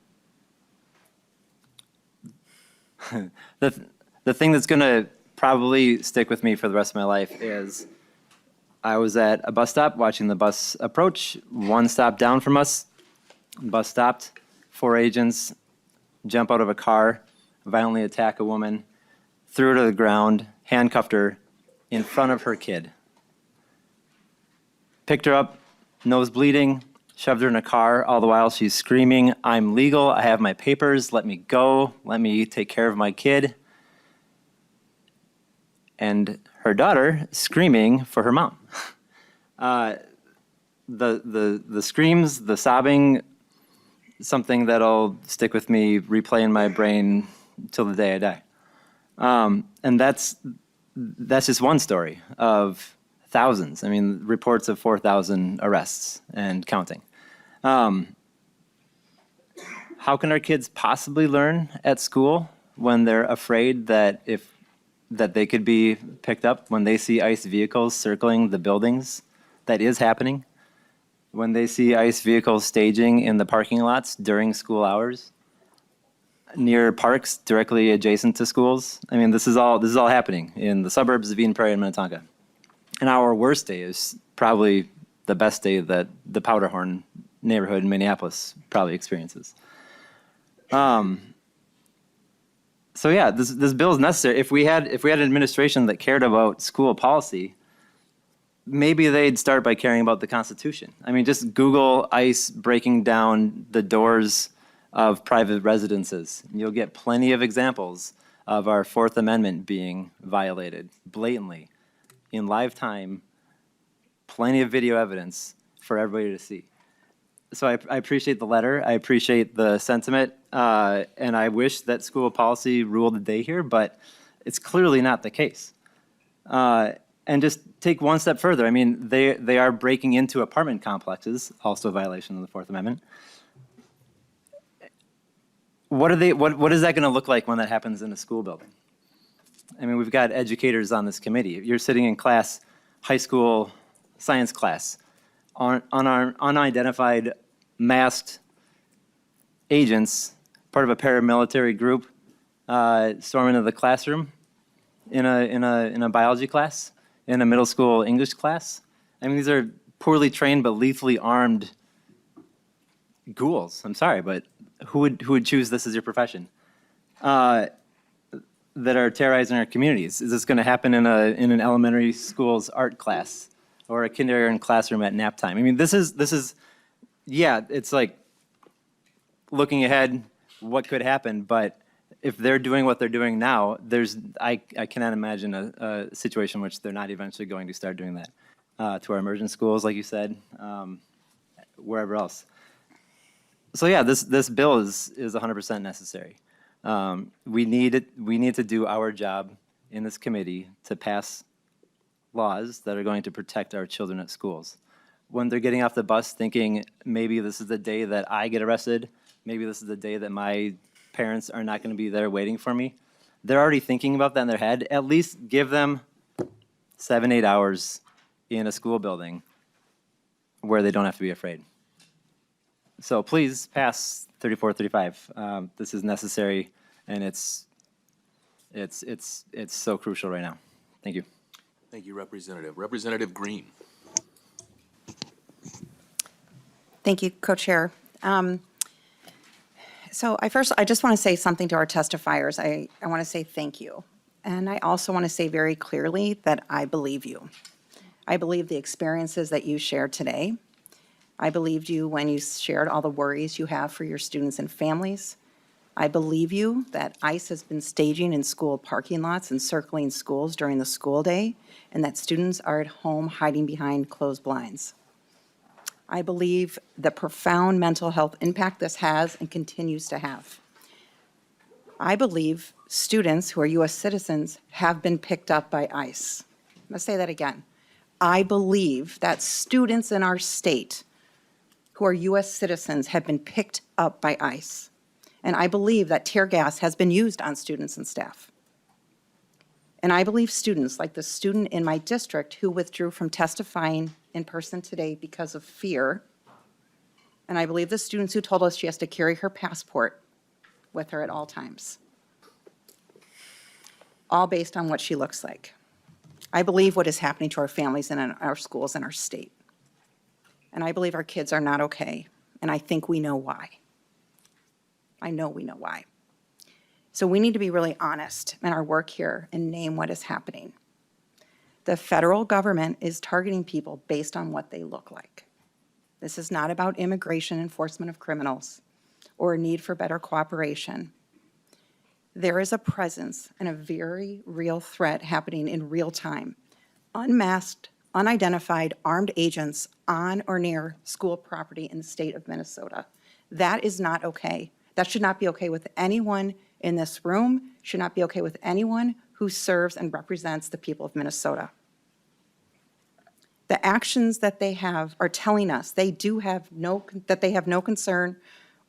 thing that's going to probably stick with me for the rest of my life is I was at a bus stop watching the bus approach. One stop down from us, bus stopped, 4 agents jump out of a car, violently attack a woman, threw her to the ground, handcuffed her in front of her kid. picked her up, nose bleeding, shoved her in a car, all the while she's screaming, "I'm legal, I have my papers, let me go, let me take care of my kid." And her daughter screaming for her mom. The screams, the sobbing, something that'll stick with me, replay in my brain till the day I die. And that's just one story of thousands. I mean, reports of 4,000 arrests and counting. How can our kids possibly learn at school when they're afraid that they could be picked up, when they see ICE vehicles circling the buildings? That is happening. When they see ICE vehicles staging in the parking lots during school hours, near parks directly adjacent to schools. I mean, this is all happening in the suburbs of Eden Prairie and Minnetonka. And our worst day is probably the best day that the Powderhorn neighborhood in Minneapolis probably experiences. So yeah, this bill is necessary. If we had an administration that cared about school policy, maybe they'd start by caring about the Constitution. I mean, just Google ICE breaking down the doors of private residences. You'll get plenty of examples of our Fourth Amendment being violated blatantly in live time, plenty of video evidence for everybody to see. So I appreciate the letter. I appreciate the sentiment. And I wish that school policy ruled the day here, but it's clearly not the case. And just take one step further. I mean, they are breaking into apartment complexes, also a violation of the Fourth Amendment. What is that going to look like when that happens in a school building? I mean, we've got educators on this committee. You're sitting in class, high school science class, unidentified masked agents, part of a paramilitary group, storm into the classroom in a biology class, in a middle school English class. I mean, these are poorly trained but lethally armed ghouls. I'm sorry, but who would choose this as your profession? That are terrorizing our communities. Is this going to happen in an elementary school's art class or a kindergarten classroom at nap time? I mean, this is yeah, it's like looking ahead, what could happen, but if they're doing what they're doing now, I cannot imagine a situation in which they're not eventually going to start doing that to our immersion schools, like you said, wherever else. So yeah, this bill is 100% necessary. We need to do our job in this committee to pass laws that are going to protect our children at schools. When they're getting off the bus thinking, maybe this is the day that I get arrested, maybe this is the day that my parents are not going to be there waiting for me, they're already thinking about that in their head. At least give them 7-8 hours in a school building where they don't have to be afraid. So please pass 3435. This is necessary, and it's so crucial right now. Thank you. Thank you, Representative. Representative Green. Thank you, Co-Chair. So I just want to say something to our testifiers. I want to say thank you. And I also want to say very clearly that I believe you. I believe the experiences that you shared today. I believed you when you shared all the worries you have for your students and families. I believe you that ICE has been staging in school parking lots and circling schools during the school day, and that students are at home hiding behind closed blinds. I believe the profound mental health impact this has and continues to have. I believe students who are U.S. citizens have been picked up by ICE. I'm going to say that again. I believe that students in our state who are U.S. citizens have been picked up by ICE. And I believe that tear gas has been used on students and staff. And I believe students, like the student in my district who withdrew from testifying in person today because of fear, and I believe the students who told us she has to carry her passport with her at all times, all based on what she looks like. I believe what is happening to our families and in our schools and our state. And I believe our kids are not okay, and I think we know why. I know we know why. So we need to be really honest in our work here and name what is happening. The federal government is targeting people based on what they look like. This is not about immigration enforcement of criminals or a need for better cooperation. There is a presence and a very real threat happening in real time. Unmasked, unidentified armed agents on or near school property in the state of Minnesota. That is not okay. That should not be okay with anyone in this room, should not be okay with anyone who serves and represents the people of Minnesota. The actions that they have are telling us they have no concern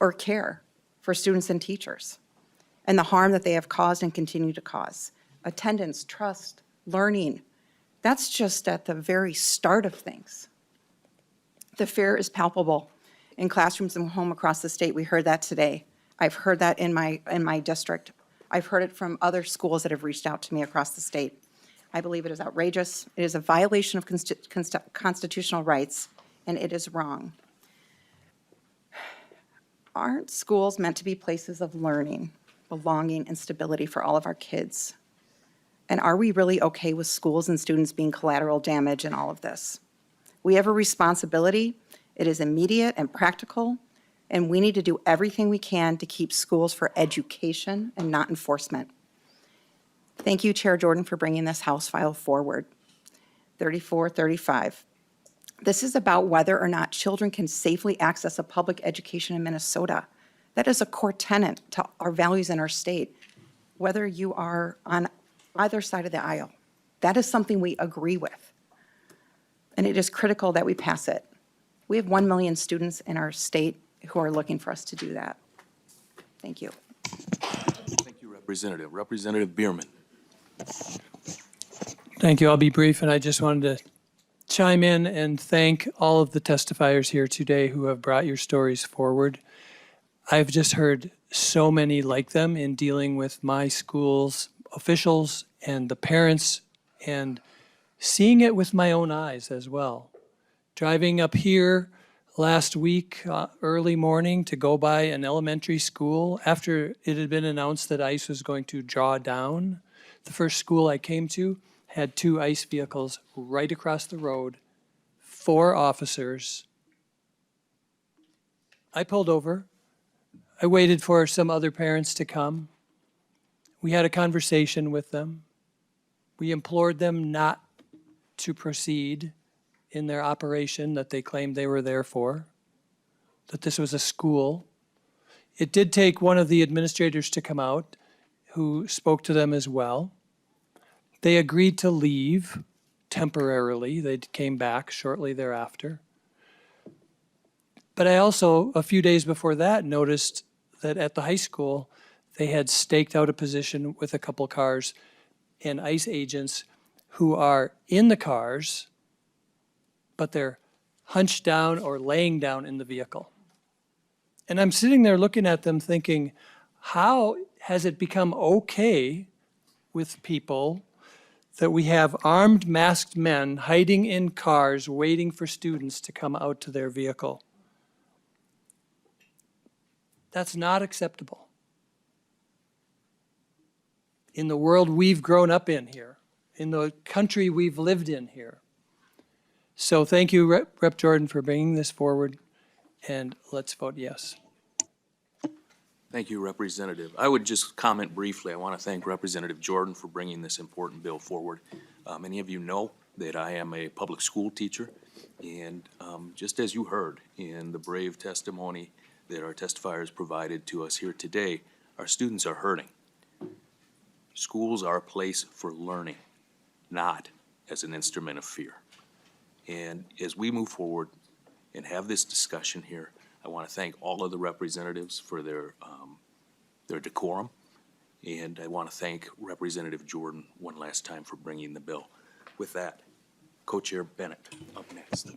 or care for students and teachers and the harm that they have caused and continue to cause. Attendance, trust, learning, that's just at the very start of things. The fear is palpable in classrooms and home across the state. We heard that today. I've heard that in my district. I've heard it from other schools that have reached out to me across the state. I believe it is outrageous. It is a violation of constitutional rights, and it is wrong. Aren't schools meant to be places of learning, belonging, and stability for all of our kids? And are we really okay with schools and students being collateral damage in all of this? We have a responsibility. It is immediate and practical, and we need to do everything we can to keep schools for education and not enforcement. Thank you, Chair Jordan, for bringing this House file forward. 3435. This is about whether or not children can safely access a public education in Minnesota. That is a core tenet to our values in our state, whether you are on either side of the aisle. That is something we agree with, and it is critical that we pass it. We have 1 million students in our state who are looking for us to do that. Thank you. Thank you, Representative. Representative Bierman. Thank you. I'll be brief, and I just wanted to chime in and thank all of the testifiers here today who have brought your stories forward. I've just heard so many like them in dealing with my school's officials and the parents and seeing it with my own eyes as well. Driving up here last week, early morning, to go by an elementary school after it had been announced that ICE was going to draw down. The first school I came to had 2 ICE vehicles right across the road, 4 officers. I pulled over. I waited for some other parents to come. We had a conversation with them. We implored them not to proceed in their operation that they claimed they were there for, that this was a school. It did take one of the administrators to come out who spoke to them as well. They agreed to leave temporarily. They came back shortly thereafter. But I also, a few days before that, noticed that at the high school, they had staked out a position with a couple cars and ICE agents who are in the cars, but they're hunched down or laying down in the vehicle. And I'm sitting there looking at them thinking, how has it become okay with people that we have armed, masked men hiding in cars waiting for students to come out to their vehicle? That's not acceptable in the world we've grown up in here, in the country we've lived in here. So thank you, Rep. Jordan, for bringing this forward, and let's vote yes. Thank you, Representative. I would just comment briefly. I want to thank Representative Jordan for bringing this important bill forward. Many of you know that I am a public school teacher, and just as you heard in the brave testimony that our testifiers provided to us here today, our students are hurting. Schools are a place for learning, not as an instrument of fear. And as we move forward and have this discussion here, I want to thank all of the representatives for their decorum. And I want to thank Representative Jordan one last time for bringing the bill. With that, Co-Chair Bennett up next.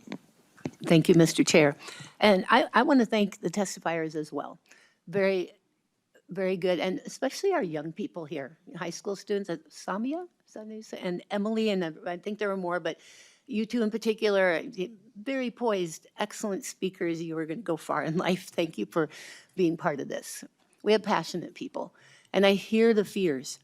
Thank you, Mr. Chair. And I want to thank the testifiers as well. Very, very good, and especially our young people here, high school students, Samia, and Emily, and I think there were more, but you two in particular, very poised, excellent speakers. You were going to go far in life. Thank you for being part of this. We have passionate people, and I hear the fears.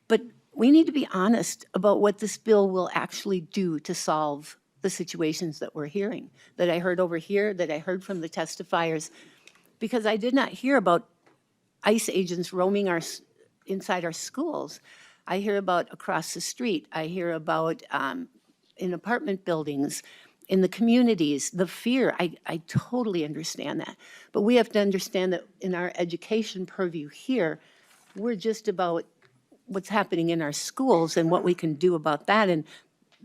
But we need to be honest about what this bill will actually do to solve the situations that we're hearing, that I heard over here, that I heard from the testifiers, because I did not hear about ICE agents roaming inside our schools. I hear about across the street. I hear about in apartment buildings, in the communities, the fear. I totally understand that. But we have to understand that in our education purview here, we're just about what's happening in our schools and what we can do about that. And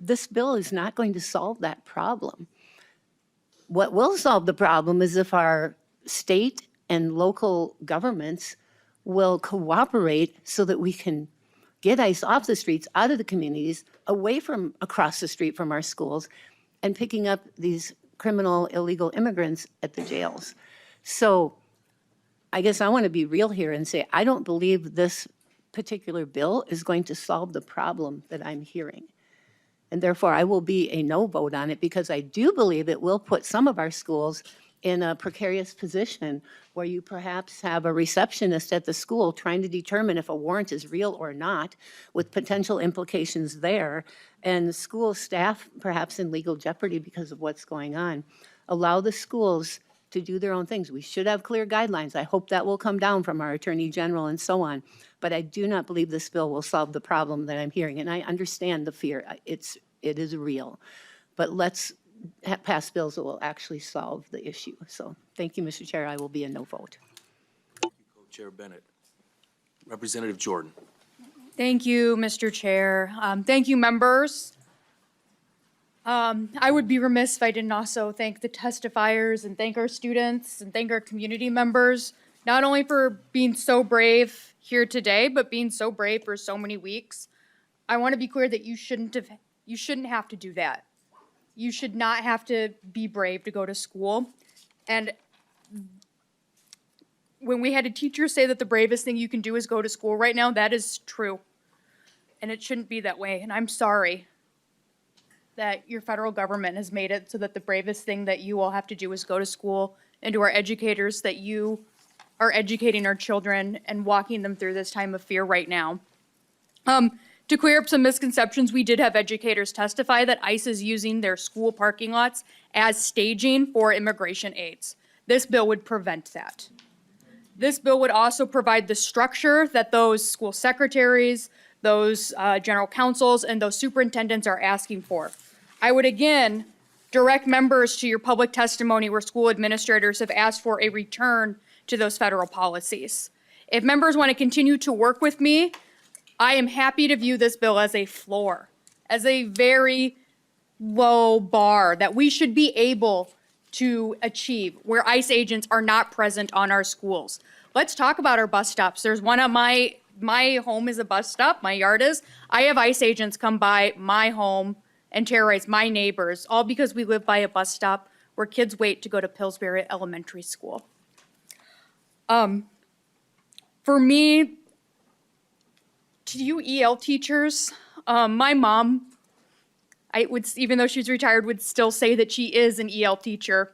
this bill is not going to solve that problem. What will solve the problem is if our state and local governments will cooperate so that we can get ICE off the streets, out of the communities, away from across the street from our schools, and picking up these criminal illegal immigrants at the jails. So I guess I want to be real here and say, I don't believe this particular bill is going to solve the problem that I'm hearing. And therefore, I will be a no vote on it because I do believe it will put some of our schools in a precarious position where you perhaps have a receptionist at the school trying to determine if a warrant is real or not, with potential implications there, and school staff perhaps in legal jeopardy because of what's going on. Allow the schools to do their own things. We should have clear guidelines. I hope that will come down from our Attorney General and so on. But I do not believe this bill will solve the problem that I'm hearing. And I understand the fear. It is real. But let's pass bills that will actually solve the issue. So thank you, Mr. Chair. I will be a no vote. Co-Chair Bennett. Representative Jordan. Thank you, Mr. Chair. Thank you, members. I would be remiss if I didn't also thank the testifiers and thank our students and thank our community members, not only for being so brave here today, but being so brave for so many weeks. I want to be clear that you shouldn't have to do that. You should not have to be brave to go to school. And when we had a teacher say that the bravest thing you can do is go to school right now, that is true. And it shouldn't be that way. And I'm sorry that your federal government has made it so that the bravest thing that you all have to do is go to school, and to our educators that you are educating our children and walking them through this time of fear right now. To clear up some misconceptions, we did have educators testify that ICE is using their school parking lots as staging for immigration aids. This bill would prevent that. This bill would also provide the structure that those school secretaries, those general counsels, and those superintendents are asking for. I would again direct members to your public testimony where school administrators have asked for a return to those federal policies. If members want to continue to work with me, I am happy to view this bill as a floor, as a very low bar that we should be able to achieve where ICE agents are not present on our schools. Let's talk about our bus stops. There's one on my home is a bus stop, my yard is. I have ICE agents come by my home and terrorize my neighbors, all because we live by a bus stop where kids wait to go to Pillsbury Elementary School. For me, to you EL teachers, my mom, even though she's retired, would still say that she is an EL teacher.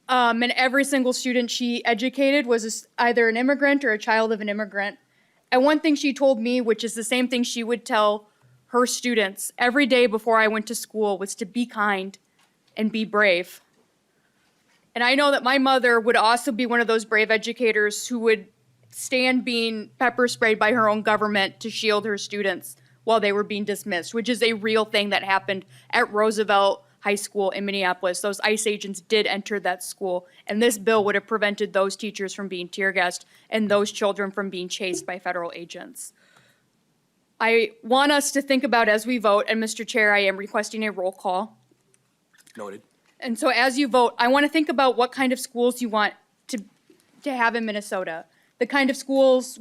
And every single student she educated was either an immigrant or a child of an immigrant. And one thing she told me, which is the same thing she would tell her students every day before I went to school, was to be kind and be brave. And I know that my mother would also be one of those brave educators who would stand being pepper sprayed by her own government to shield her students while they were being dismissed, which is a real thing that happened at Roosevelt High School in Minneapolis. Those ICE agents did enter that school, and this bill would have prevented those teachers from being tear gassed and those children from being chased by federal agents. I want us to think about as we vote, and Mr. Chair, I am requesting a roll call. Noted. And so as you vote, I want to think about what kind of schools you want to have in Minnesota. What kind of schools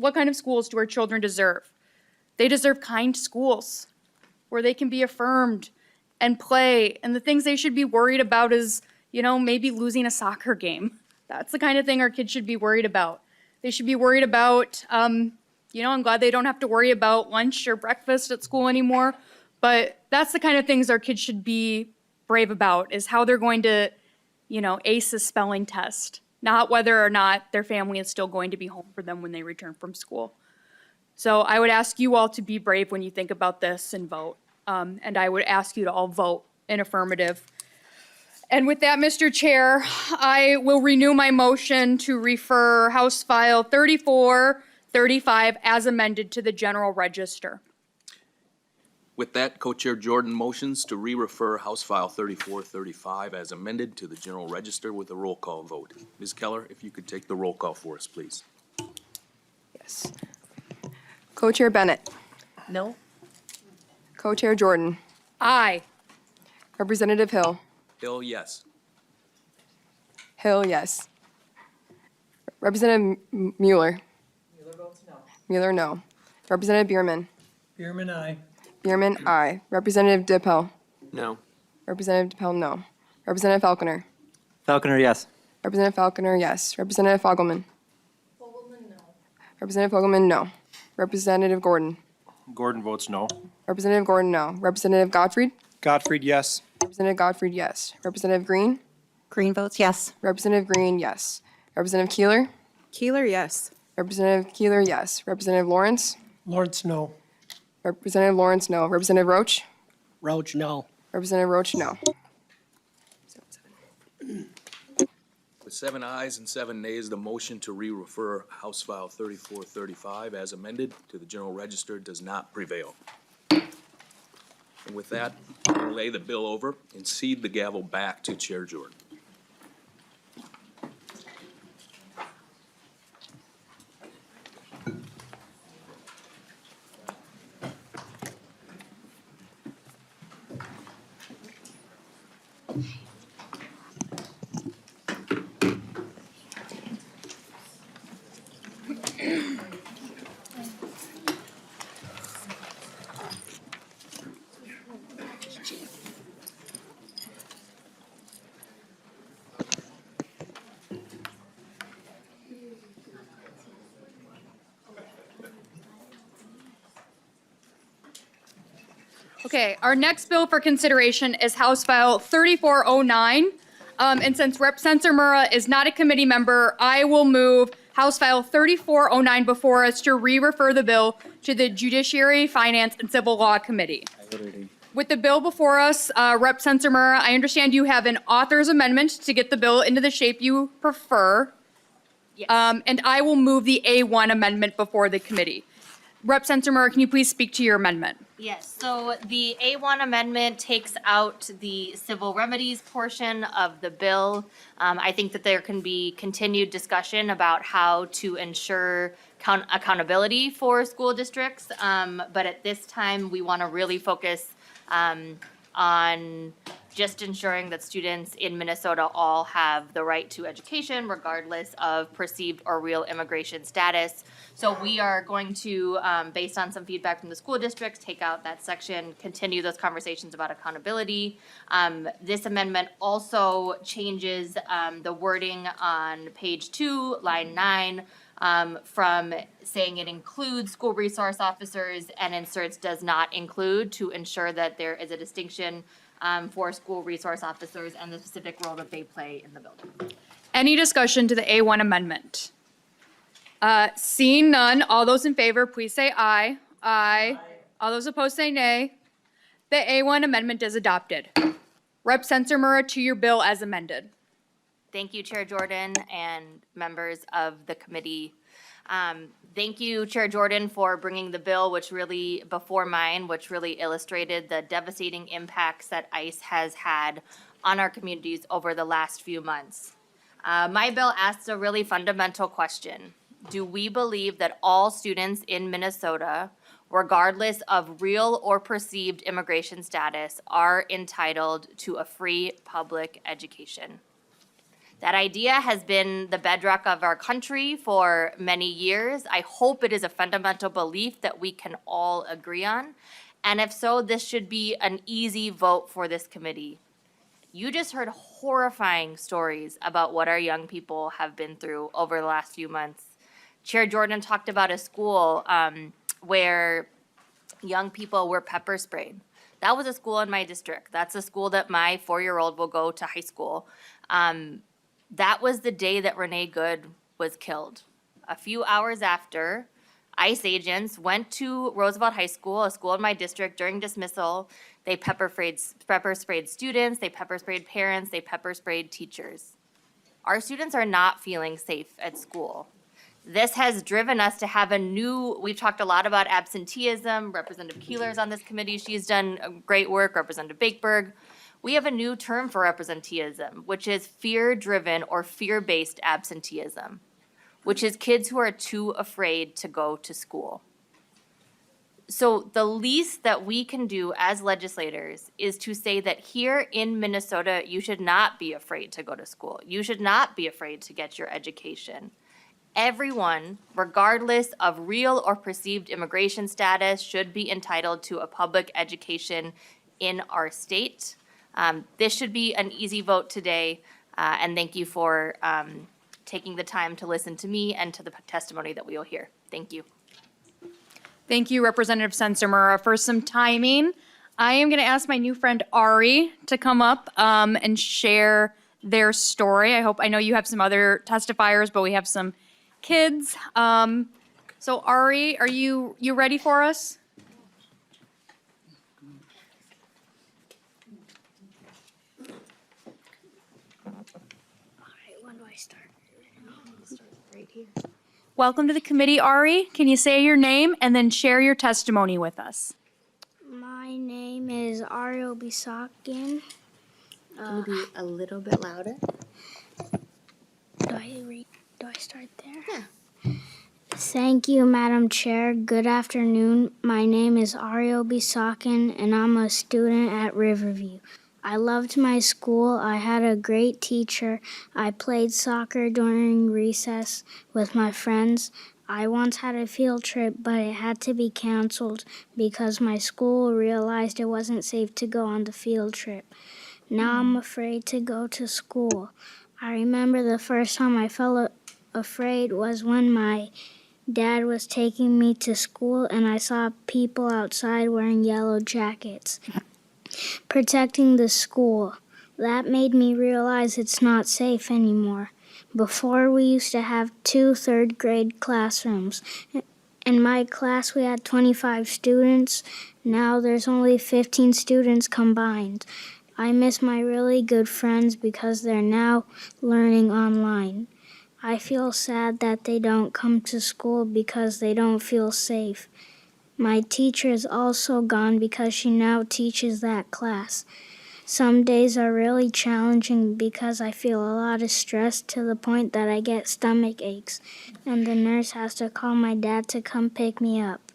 do our children deserve? They deserve kind schools where they can be affirmed and play. And the things they should be worried about is, maybe losing a soccer game. That's the kind of thing our kids should be worried about. They should be worried about, I'm glad they don't have to worry about lunch or breakfast at school anymore. But that's the kind of things our kids should be brave about, is how they're going to, ace a spelling test, not whether or not their family is still going to be home for them when they return from school. So I would ask you all to be brave when you think about this and vote. And I would ask you to all vote in affirmative. And with that, Mr. Chair, I will renew my motion to refer House File 3435 as amended to the General Register. With that, Co-Chair Jordan motions to re-refer House File 3435 as amended to the General Register with a roll call vote. Ms. Keller, if you could take the roll call for us, please. Yes. Co-Chair Bennett. No? Co-Chair Jordan. Aye. Representative Hill. Hill, yes. Hill, yes. Representative Mueller. Mueller votes no. Mueller, no. Representative Bierman. Bierman, aye. Bierman, aye. Representative DePel. No. Representative DePel, no. Representative Falconer. Falconer, yes. Representative Falconer, yes. Representative Fogelman. Representative Fogelman, no. Representative Gordon. Gordon votes no. Representative Gordon, no. Representative Gottfried. Gottfried, yes. Representative Gottfried, yes. Representative Green. Green votes yes. Representative Green, yes. Representative Keeler. Keeler, yes. Representative Keeler, yes. Representative Lawrence. Lawrence, no. Representative Lawrence, no. Representative Roach. Roach, no. Representative Roach, no. With 7 ayes and 7 nays, the motion to re-refer House File 3435 as amended to the General Register does not prevail. And with that, I'll lay the bill over and cede the gavel back to Chair Jordan. Okay, our next bill for consideration is House File 3409. And since Rep. Sencer-Mura is not a committee member, I will move House File 3409 before us to re-refer the bill to the Judiciary, Finance, and Civil Law Committee. With the bill before us, Rep. Sencer-Mura, I understand you have an author's amendment to get the bill into the shape you prefer. Yes. And I will move the A1 amendment before the committee. Rep. Sencer-Mura, can you please speak to your amendment? Yes, so the A1 amendment takes out the civil remedies portion of the bill. I think that there can be continued discussion about how to ensure accountability for school districts. But at this time, we want to really focus on just ensuring that students in Minnesota all have the right to education regardless of perceived or real immigration status. So we are going to, based on some feedback from the school districts, take out that section, continue those conversations about accountability. This amendment also changes the wording on page 2, line 9, from saying it includes school resource officers and inserts does not include to ensure that there is a distinction for school resource officers and the specific role that they play in the building. Any discussion to the A1 amendment? Seeing none, all those in favor, please say aye. Aye. All those opposed say nay. The A1 amendment is adopted. Rep. Sencer-Mura, to your bill as amended. Thank you, Chair Jordan and members of the committee. Thank you, Chair Jordan, for bringing the bill, which really illustrated the devastating impacts that ICE has had on our communities over the last few months. My bill asks a really fundamental question. Do we believe that all students in Minnesota, regardless of real or perceived immigration status, are entitled to a free public education? That idea has been the bedrock of our country for many years. I hope it is a fundamental belief that we can all agree on. And if so, this should be an easy vote for this committee. You just heard horrifying stories about what our young people have been through over the last few months. Chair Jordan talked about a school where young people were pepper sprayed. That was a school in my district. That's a school that my 4-year-old will go to high school. That was the day that Renee Good was killed. A few hours after, ICE agents went to Roosevelt High School, a school in my district, during dismissal. They pepper sprayed students, they pepper sprayed parents, they pepper sprayed teachers. Our students are not feeling safe at school. This has driven us to have we've talked a lot about absenteeism. Representative Keeler's on this committee. She's done great work. Representative Bakeberg. We have a new term for absenteeism, which is fear-driven or fear-based absenteeism, which is kids who are too afraid to go to school. So the least that we can do as legislators is to say that here in Minnesota, you should not be afraid to go to school. You should not be afraid to get your education. Everyone, regardless of real or perceived immigration status, should be entitled to a public education in our state. This should be an easy vote today, and thank you for taking the time to listen to me and to the testimony that we will hear. Thank you. Thank you, Representative Sencer-Mura. For some timing, I am going to ask my new friend Ari to come up and share their story. I know you have some other testifiers, but we have some kids. So Ari, are you ready for us? When do I start? Right here. Welcome to the committee, Ari. Can you say your name and then share your testimony with us? My name is Ariel Bisakin. Can you be a little bit louder? Do I start there? Yeah. Thank you, Madam Chair. Good afternoon. My name is Ariel Bisakin, and I'm a student at Riverview. I loved my school. I had a great teacher. I played soccer during recess with my friends. I once had a field trip, but it had to be canceled because my school realized it wasn't safe to go on the field trip. Now I'm afraid to go to school. I remember the first time I felt afraid was when my dad was taking me to school and I saw people outside wearing yellow jackets, protecting the school. That made me realize it's not safe anymore. Before, we used to have 2 third-grade classrooms. In my class, we had 25 students. Now there's only 15 students combined. I miss my really good friends because they're now learning online. I feel sad that they don't come to school because they don't feel safe. My teacher is also gone because she now teaches that class. Some days are really challenging because I feel a lot of stress to the point that I get stomach aches, and the nurse has to call my dad to come pick me up.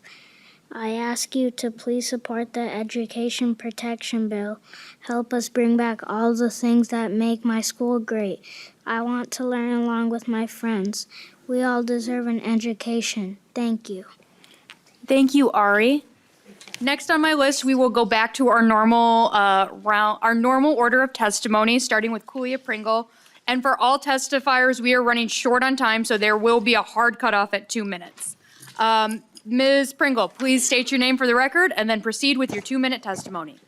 I ask you to please support the Education Protection Bill. Help us bring back all the things that make my school great. I want to learn along with my friends. We all deserve an education. Thank you. Thank you, Ari. Next on my list, we will go back to our normal order of testimony, starting with Kulia Pringle. And for all testifiers, we are running short on time, so there will be a hard cutoff at 2 minutes. Ms. Pringle, please state your name for the record and then proceed with your 2-minute testimony.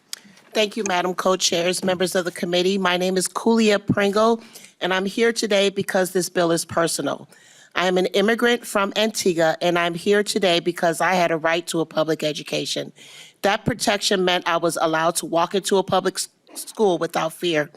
Thank you, Madam Co-Chairs, members of the committee. My name is Kulia Pringle, and I'm here today because this bill is personal. I am an immigrant from Antigua, and I'm here today because I had a right to a public education. That protection meant I was allowed to walk into a public school without fear.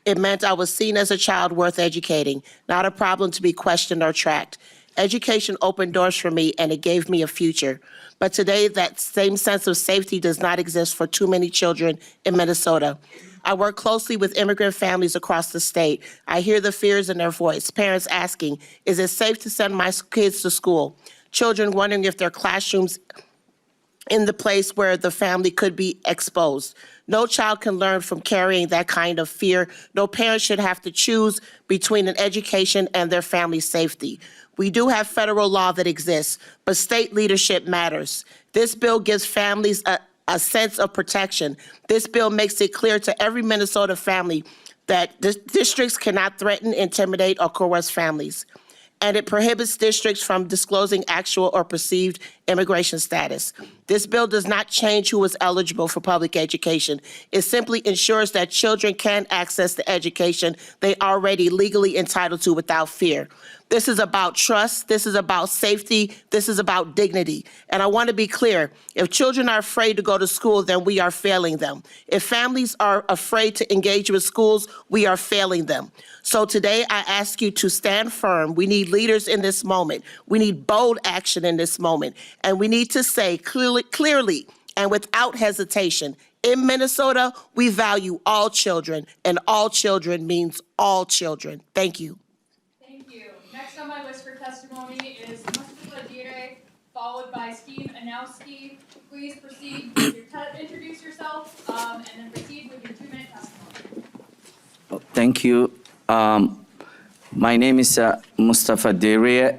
It meant I was seen as a child worth educating, not a problem to be questioned or tracked. Education opened doors for me, and it gave me a future. But today, that same sense of safety does not exist for too many children in Minnesota. I work closely with immigrant families across the state. I hear the fears in their voice, parents asking, is it safe to send my kids to school? Children wondering if their classrooms in the place where the family could be exposed. No child can learn from carrying that kind of fear. No parent should have to choose between an education and their family's safety. We do have federal law that exists, but state leadership matters. This bill gives families a sense of protection. This bill makes it clear to every Minnesota family that districts cannot threaten, intimidate, or coerce families. And it prohibits districts from disclosing actual or perceived immigration status. This bill does not change who is eligible for public education. It simply ensures that children can access the education they already legally entitled to without fear. This is about trust. This is about safety. This is about dignity. And I want to be clear, if children are afraid to go to school, then we are failing them. If families are afraid to engage with schools, we are failing them. So today I ask you to stand firm. We need leaders in this moment. We need bold action in this moment. And we need to say clearly and without hesitation, in Minnesota, we value all children, and all children means all children. Thank you. Thank you. Next on my list for testimony is Mustafa Dire, followed by Steve Anowski. Please proceed with your introduce yourself, and then proceed with your 2-minute testimony. Thank you. My name is Mustafa Dire.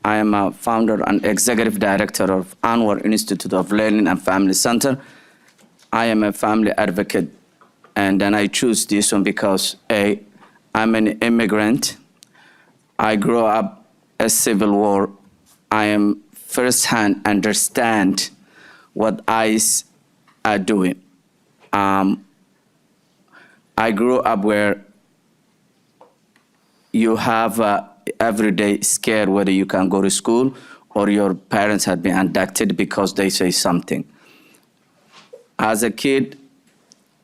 I am a founder and executive director of Anwar Institute of Learning and Family Center. I am a family advocate, and then I choose this one because I'm an immigrant. I grew up a civil war. I am firsthand understand what ICE are doing. I grew up where you have every day scared whether you can go to school or your parents have been abducted because they say something. As a kid,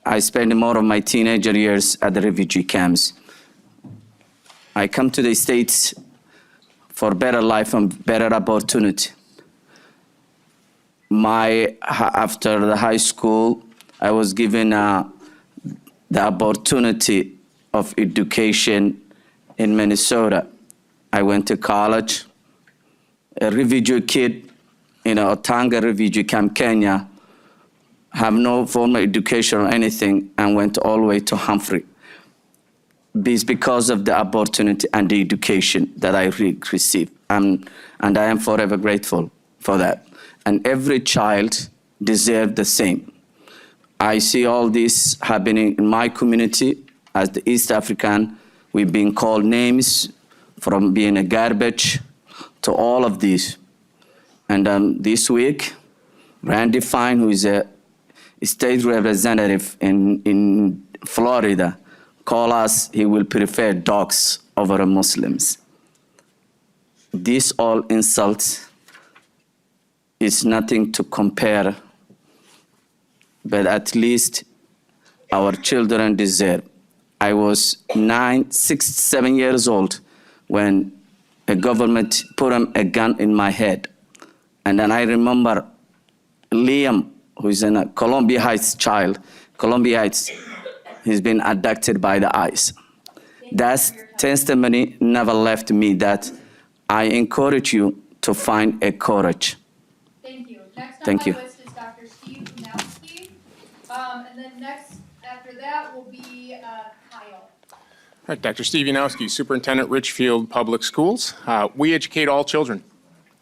I spent more of my teenager years at the refugee camps. I come to the States for better life and better opportunity. After the high school, I was given the opportunity of education in Minnesota. I went to college. A refugee kid in Otanga refugee camp, Kenya, have no formal education or anything, and went all the way to Humphrey. It's because of the opportunity and the education that I received. And I am forever grateful for that. And every child deserves the same. I see all this happening in my community as the East African. We've been called names from being a garbage to all of these. And this week, Randy Fine, who is a state representative in Florida, called us he will prefer dogs over Muslims. This all insult is nothing to compare, but at least our children deserve. I was 7 years old when a government put a gun in my head. And then I remember Liam, who is a Columbia Heights child, Columbia Heights, he's been abducted by the ICE. That testimony never left me, that I encourage you to find a courage. Thank you. Next Thank on you. my list is Dr. Steve Unowski. And then next after that will be Kyle. All right, Dr. Steve Yanowski, Superintendent, Richfield Public Schools. We educate all children.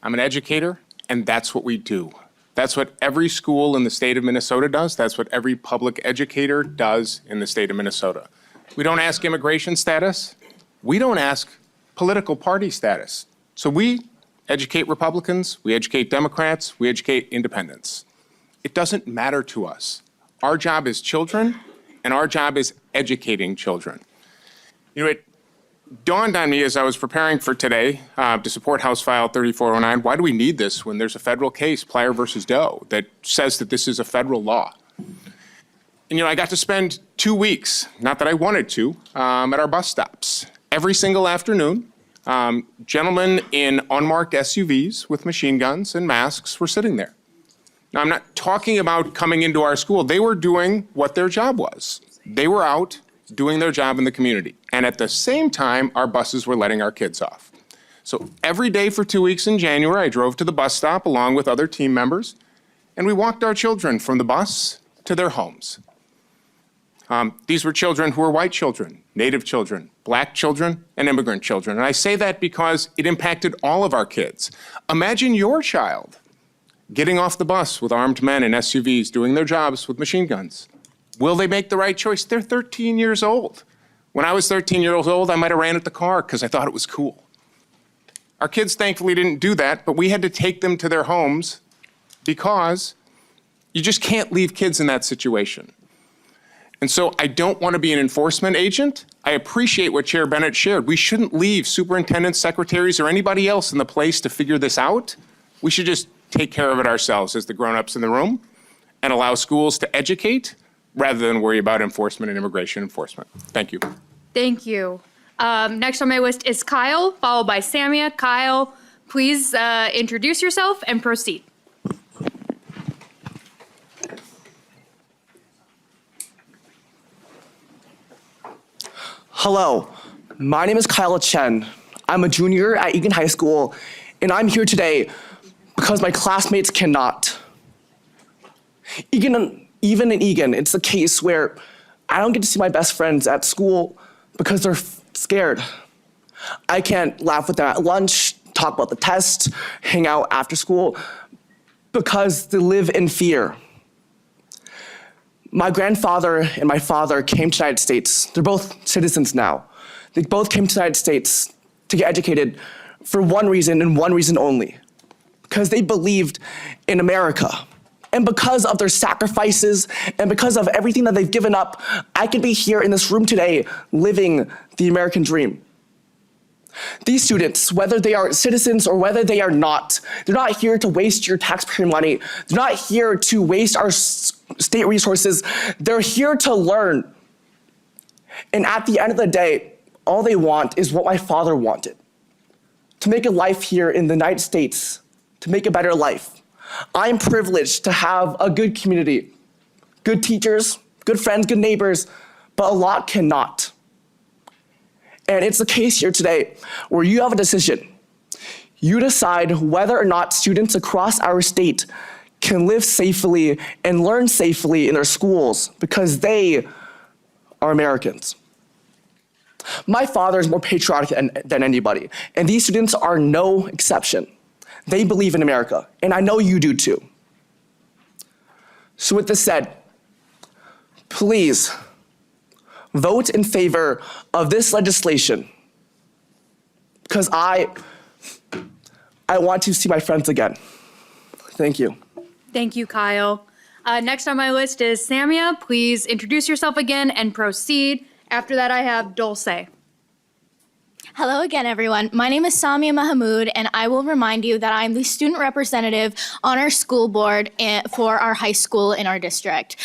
I'm an educator, and that's what we do. That's what every school in the state of Minnesota does. That's what every public educator does in the state of Minnesota. We don't ask immigration status. We don't ask political party status. So we educate Republicans, we educate Democrats, we educate independents. It doesn't matter to us. Our job is children, and our job is educating children. You know, it dawned on me as I was preparing for today to support House File 3409, why do we need this when there's a federal case, Plyer versus Doe, that says that this is a federal law? And, I got to spend 2 weeks, not that I wanted to, at our bus stops. Every single afternoon, gentlemen in unmarked SUVs with machine guns and masks were sitting there. Now, I'm not talking about coming into our school. They were doing what their job was. They were out doing their job in the community. And at the same time, our buses were letting our kids off. So every day for 2 weeks in January, I drove to the bus stop along with other team members, and we walked our children from the bus to their homes. These were children who were white children, Native children, Black children, and immigrant children. And I say that because it impacted all of our kids. Imagine your child getting off the bus with armed men in SUVs doing their jobs with machine guns. Will they make the right choice? They're 13 years old. When I was 13 years old, I might have ran at the car because I thought it was cool. Our kids thankfully didn't do that, but we had to take them to their homes because you just can't leave kids in that situation. And so I don't want to be an enforcement agent. I appreciate what Chair Bennett shared. We shouldn't leave superintendents, secretaries, or anybody else in the place to figure this out. We should just take care of it ourselves as the grown-ups in the room and allow schools to educate rather than worry about enforcement and immigration enforcement. Thank you. Thank you. Next on my list is Kyle, followed by Samia. Kyle, please introduce yourself and proceed. Hello, my name is Kyle Chen. I'm a junior at Egan High School, and I'm here today because my classmates cannot. Even in Egan, it's a case where I don't get to see my best friends at school because they're scared. I can't laugh with them at lunch, talk about the test, hang out after school, because they live in fear. My grandfather and my father came to the United States. They're both citizens now. They both came to the United States to get educated for one reason and one reason only, because they believed in America. And because of their sacrifices and because of everything that they've given up, I could be here in this room today living the American dream. These students, whether they are citizens or whether they are not, they're not here to waste your taxpayer money. They're not here to waste our state resources. They're here to learn. And at the end of the day, all they want is what my father wanted, to make a life here in the United States, to make a better life. I'm privileged to have a good community, good teachers, good friends, good neighbors, but a lot cannot. And it's a case here today where you have a decision. You decide whether or not students across our state can live safely and learn safely in their schools because they are Americans. My father is more patriotic than anybody, and these students are no exception. They believe in America, and I know you do too. So with this said, please vote in favor of this legislation because I want to see my friends again. Thank you. Thank you, Kyle. Next on my list is Samia. Please introduce yourself again and proceed. After that, I have Dulce. Hello again, everyone. My name is Samia Mahmood, and I will remind you that I'm the student representative on our school board for our high school in our district.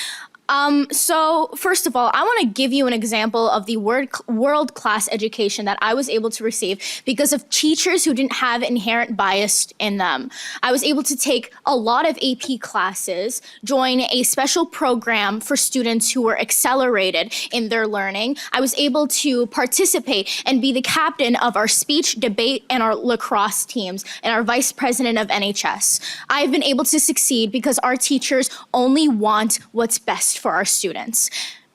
So first of all, I want to give you an example of the world-class education that I was able to receive because of teachers who didn't have inherent bias in them. I was able to take a lot of AP classes, join a special program for students who were accelerated in their learning. I was able to participate and be the captain of our speech, debate, and our lacrosse teams, and our vice president of NHS. I've been able to succeed because our teachers only want what's best for our students.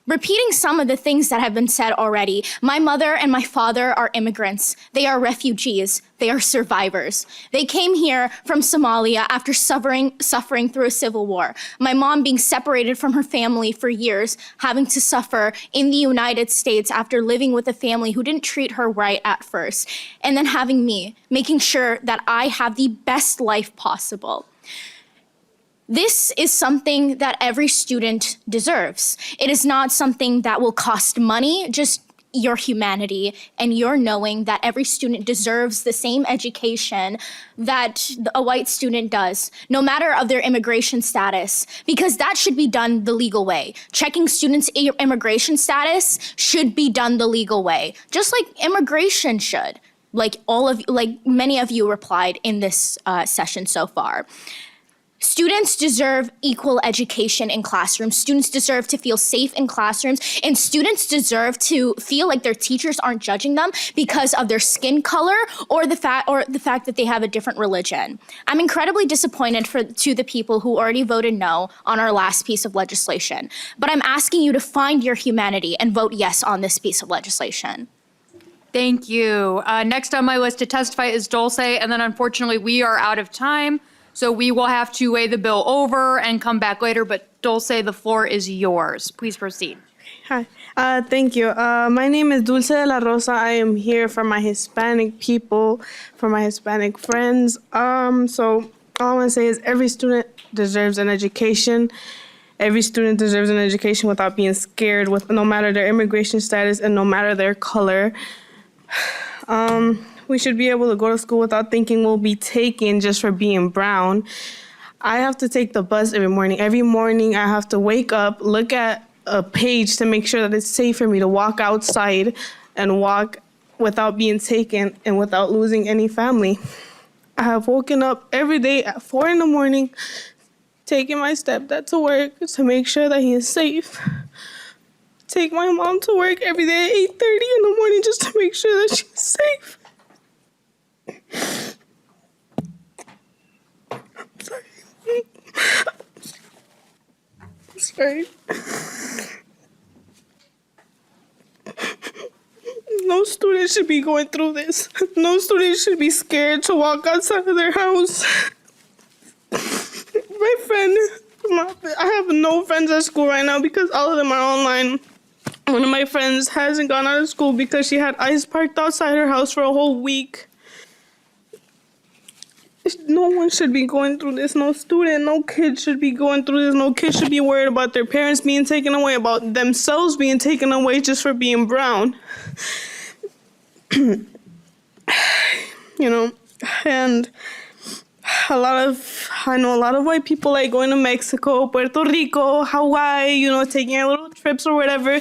Repeating some of the things that have been said already, my mother and my father are immigrants. They are refugees. They are survivors. They came here from Somalia after suffering through a civil war. My mom being separated from her family for years, having to suffer in the United States after living with a family who didn't treat her right at first, and then having me, making sure that I have the best life possible. This is something that every student deserves. It is not something that will cost money, just your humanity and your knowing that every student deserves the same education that a white student does, no matter of their immigration status, because that should be done the legal way. Checking students' immigration status should be done the legal way, just like immigration should, like many of you replied in this session so far. Students deserve equal education in classrooms. Students deserve to feel safe in classrooms, and students deserve to feel like their teachers aren't judging them because of their skin color or the fact that they have a different religion. I'm incredibly disappointed to the people who already voted no on our last piece of legislation, but I'm asking you to find your humanity and vote yes on this piece of legislation. Thank you. Next on my list to testify is Dulce, and then unfortunately we are out of time. So we will have to weigh the bill over and come back later, but Dulce, the floor is yours. Please proceed. Hi, Thank you. My name is Dulce de la Rosa. I am here for my Hispanic people, for my Hispanic friends. So all I want to say is every student deserves an education. Every student deserves an education without being scared, with no matter their immigration status and no matter their color. We should be able to go to school without thinking we'll be taken just for being brown. I have to take the bus every morning. Every morning I have to wake up, look at a page to make sure that it's safe for me to walk outside and walk without being taken and without losing any family. I have woken up every day at 4 in the morning, taking my stepdad to work to make sure that he is safe. Take my mom to work every day at 8:30 in the morning just to make sure that she's safe. Sorry. No student should be going through this. No student should be scared to walk outside of their house. I have no friends at school right now because all of them are online. One of my friends hasn't gone out of school because she had ICE parked outside her house for a whole week. No one should be going through this. No student, no kid should be going through this. No kid should be worried about their parents being taken away, about themselves being taken away just for being brown. You know, and I know a lot of white people like going to Mexico, Puerto Rico, Hawaii, you know, taking their little trips or whatever.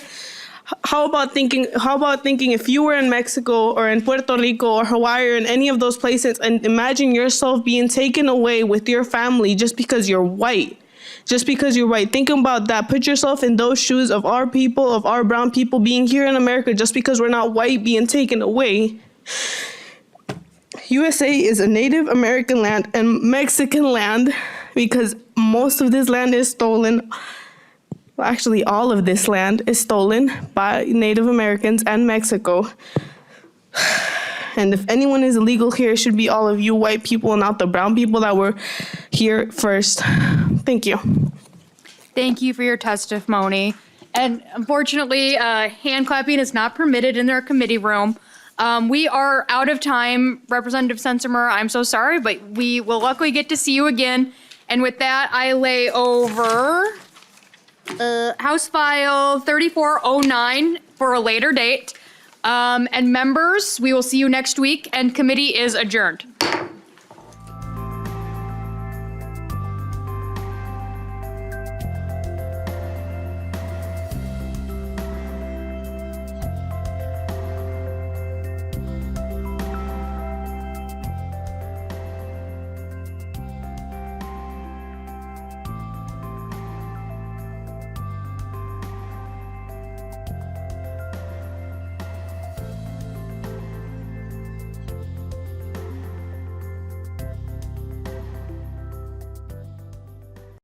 How about thinking if you were in Mexico or in Puerto Rico or Hawaii or in any of those places, and imagine yourself being taken away with your family just because you're white. Just because you're white. Think about that. Put yourself in those shoes of our people, of our brown people being here in America just because we're not white, being taken away. USA is a Native American land and Mexican land because most of this land is stolen. Well, actually, all of this land is stolen by Native Americans and Mexico. And if anyone is illegal here, it should be all of you white people and not the brown people that were here first. Thank you. Thank you for your testimony. And unfortunately, hand clapping is not permitted in our committee room. We are out of time. Representative Sencer-Mura, I'm so sorry, but we will luckily get to see you again. And with that, I lay over House File 3409 for a later date. And members, we will see you next week, and committee is adjourned.